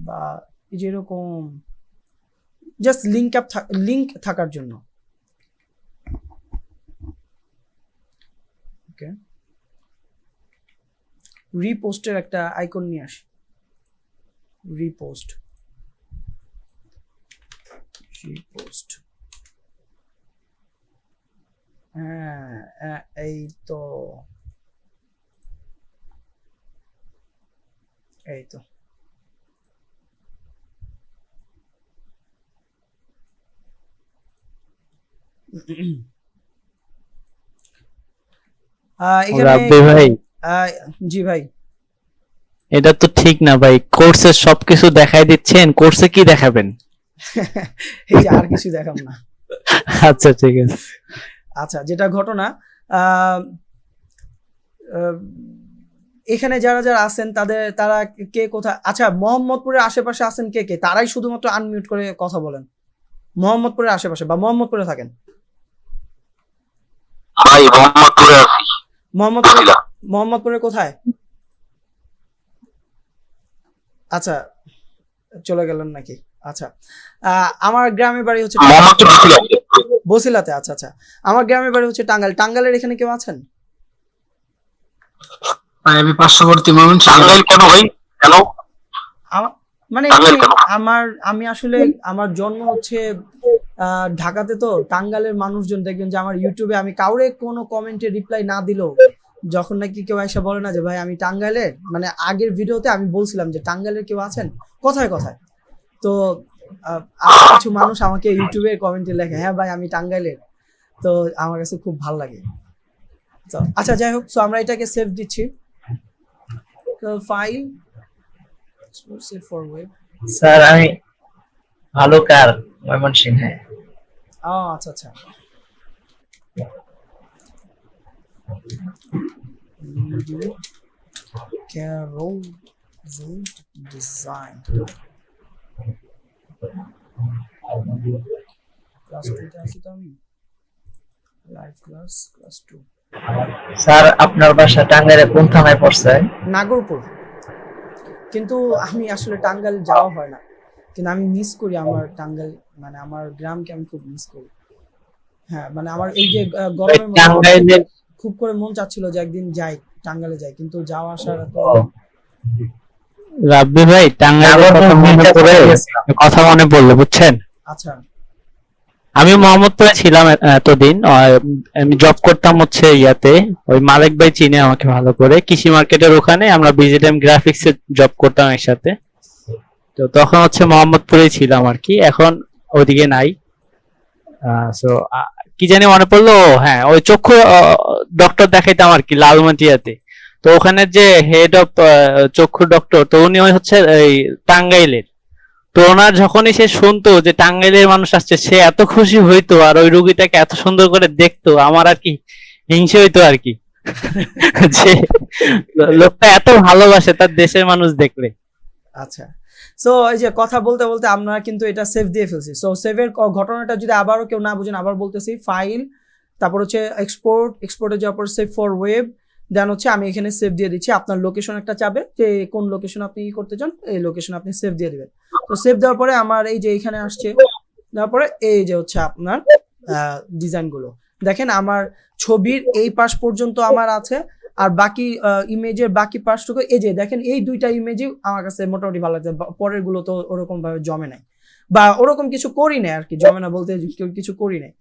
বা এই যে এরকম জাস্ট লিংক থাকার জন্য, ওকে, রিপোস্টের একটা আইকন নিয়ে আসি, রিপোস্ট, হ্যাঁ এই তো এখানে রাব্বি ভাই, জি ভাই, এটা তো ঠিক না ভাই, কোর্সের সবকিছু দেখাই দিচ্ছেন, কোর্সে কি দেখাবেন? এই যে আর কিছু দেখাম না। আচ্ছা ঠিক আছে। আচ্ছা, যেটা ঘটনা এখানে যারা যারা আছেন তারা কে কোথায়, আচ্ছা মোহাম্মদপুরের আশেপাশে আছেন কে কে, তারাই শুধুমাত্র আনমিউট করে কথা বলেন। মোহাম্মদপুরের আশেপাশে বা মোহাম্মদপুরে থাকেন। ভাই মোহাম্মদপুরে আছি। মোহাম্মদপুরে কোথায়? আচ্ছা, চলে গেলেন নাকি? আচ্ছা, আমার গ্রামের বাড়ি হচ্ছে বসিলাতে। আচ্ছা আচ্ছা, আমার গ্রামের বাড়ি হচ্ছে টাঙ্গাইল। টাঙ্গাইলের এখানে কেউ আছেন? আমি পার্শ্ববর্তী ময়মনসিংহ। টাঙ্গাইল কেন ভাই, কেন? মানে আমি আসলে আমার জন্ম হচ্ছে ঢাকাতে, তো টাঙ্গাইলের মানুষজন দেখবেন যে আমার ইউটিউবে আমি কাউরে কোনো কমেন্টে রিপ্লাই না দিলেও যখন নাকি কেউ এসে বলে না যে ভাই আমি টাঙ্গাইলের, মানে আগের ভিডিওতে আমি বলছিলাম যে টাঙ্গাইলের কেউ আছেন কোথায় কোথায়, তো কিছু মানুষ আমাকে ইউটিউবে কমেন্টে লেখে হ্যাঁ ভাই আমি টাঙ্গাইলের, তো আমার কাছে খুব ভালো লাগে। তো আচ্ছা যাই হোক, সো আমরা এটাকে সেভ দিচ্ছি, file save for web. Sir আমি ভালো কার ময়মনসিংহ। আচ্ছা আচ্ছা, Carol Design ক্লাস 2 তে আছি তো আমি, লাইভ ক্লাস 2। স্যার আপনার বাসা টাঙ্গাইলে কোন থানায় পড়ছে? নাগরপুর। কিন্তু আমি আসলে টাঙ্গাইল যাওয়া হয় না, কিন্তু আমি মিস করি আমার টাঙ্গাইল, মানে আমার গ্রামকে আমি খুব মিস করি। হ্যাঁ মানে আমার এই যে গরমের মধ্যে খুব করে মন চাচ্ছিল যে একদিন যাই টাঙ্গাইলে যাই, কিন্তু যাওয়া আসার তো। রাব্বি ভাই টাঙ্গাইলের কথা মনে পড়লো বুঝছেন। আচ্ছা, আমি মোহাম্মদপুরে ছিলাম এতদিন, আমি জব করতাম হচ্ছে ইয়াতে, ওই মালিক ভাই চিনে আমাকে ভালো করে, কৃষি মার্কেটের ওখানে আমরা বিজিএম গ্রাফিক্স এ জব করতাম একসাথে। তো তখন হচ্ছে মোহাম্মদপুরে ছিলাম আর কি, এখন ওদিকে নাই। সো কি জানি মনে পড়লো, হ্যাঁ ওই চক্ষু ডক্টর দেখাইতাম আর কি লালমাটিয়াতে। তো ওখানে যে হেড অফ চক্ষু ডক্টর, তো উনি হচ্ছে এই টাঙ্গাইলের। তো ওনার যখনই সে শুনতো যে টাঙ্গাইলের মানুষ আসছে, সে এত খুশি হইতো আর ওই রুগীটাকে এত সুন্দর করে দেখতো, আমার আর কি হিংসে হইতো আর কি যে লোকটা এত ভালোবাসে তার দেশের মানুষ দেখলে। আচ্ছা, সো এই যে কথা বলতে বলতে আমরা কিন্তু এটা সেভ দিয়ে ফেলছি। সো সেভের ঘটনাটা যদি আবারও কেউ না বুঝেন, আবার বলতেছি, ফাইল, তারপর হচ্ছে এক্সপোর্টে যাওয়ার পর সেভ ফর ওয়েব, দেন হচ্ছে আমি এখানে সেভ দিয়ে দিচ্ছি। আপনার লোকেশন একটা চাবে যে কোন লোকেশন আপনি করতে চান, এই লোকেশন আপনি সেভ দিয়ে দিবেন। তো সেভ দেওয়ার পরে আমার এই যে এখানে আসছে, দেওয়ার পরে এই যে হচ্ছে আপনার ডিজাইনগুলো দেখেন, আমার ছবির এই পাশ পর্যন্ত আমার আছে, আর বাকি ইমেজের বাকি পাশটুকু এই যে দেখেন, এই দুইটা ইমেজই আমার কাছে মোটামুটি ভালো লাগছে। পরের গুলো তো ওরকম ভাবে জমে নাই, বা ওরকম কিছু করি নাই আর কি, জমে না বলতে কিছু করি নাই।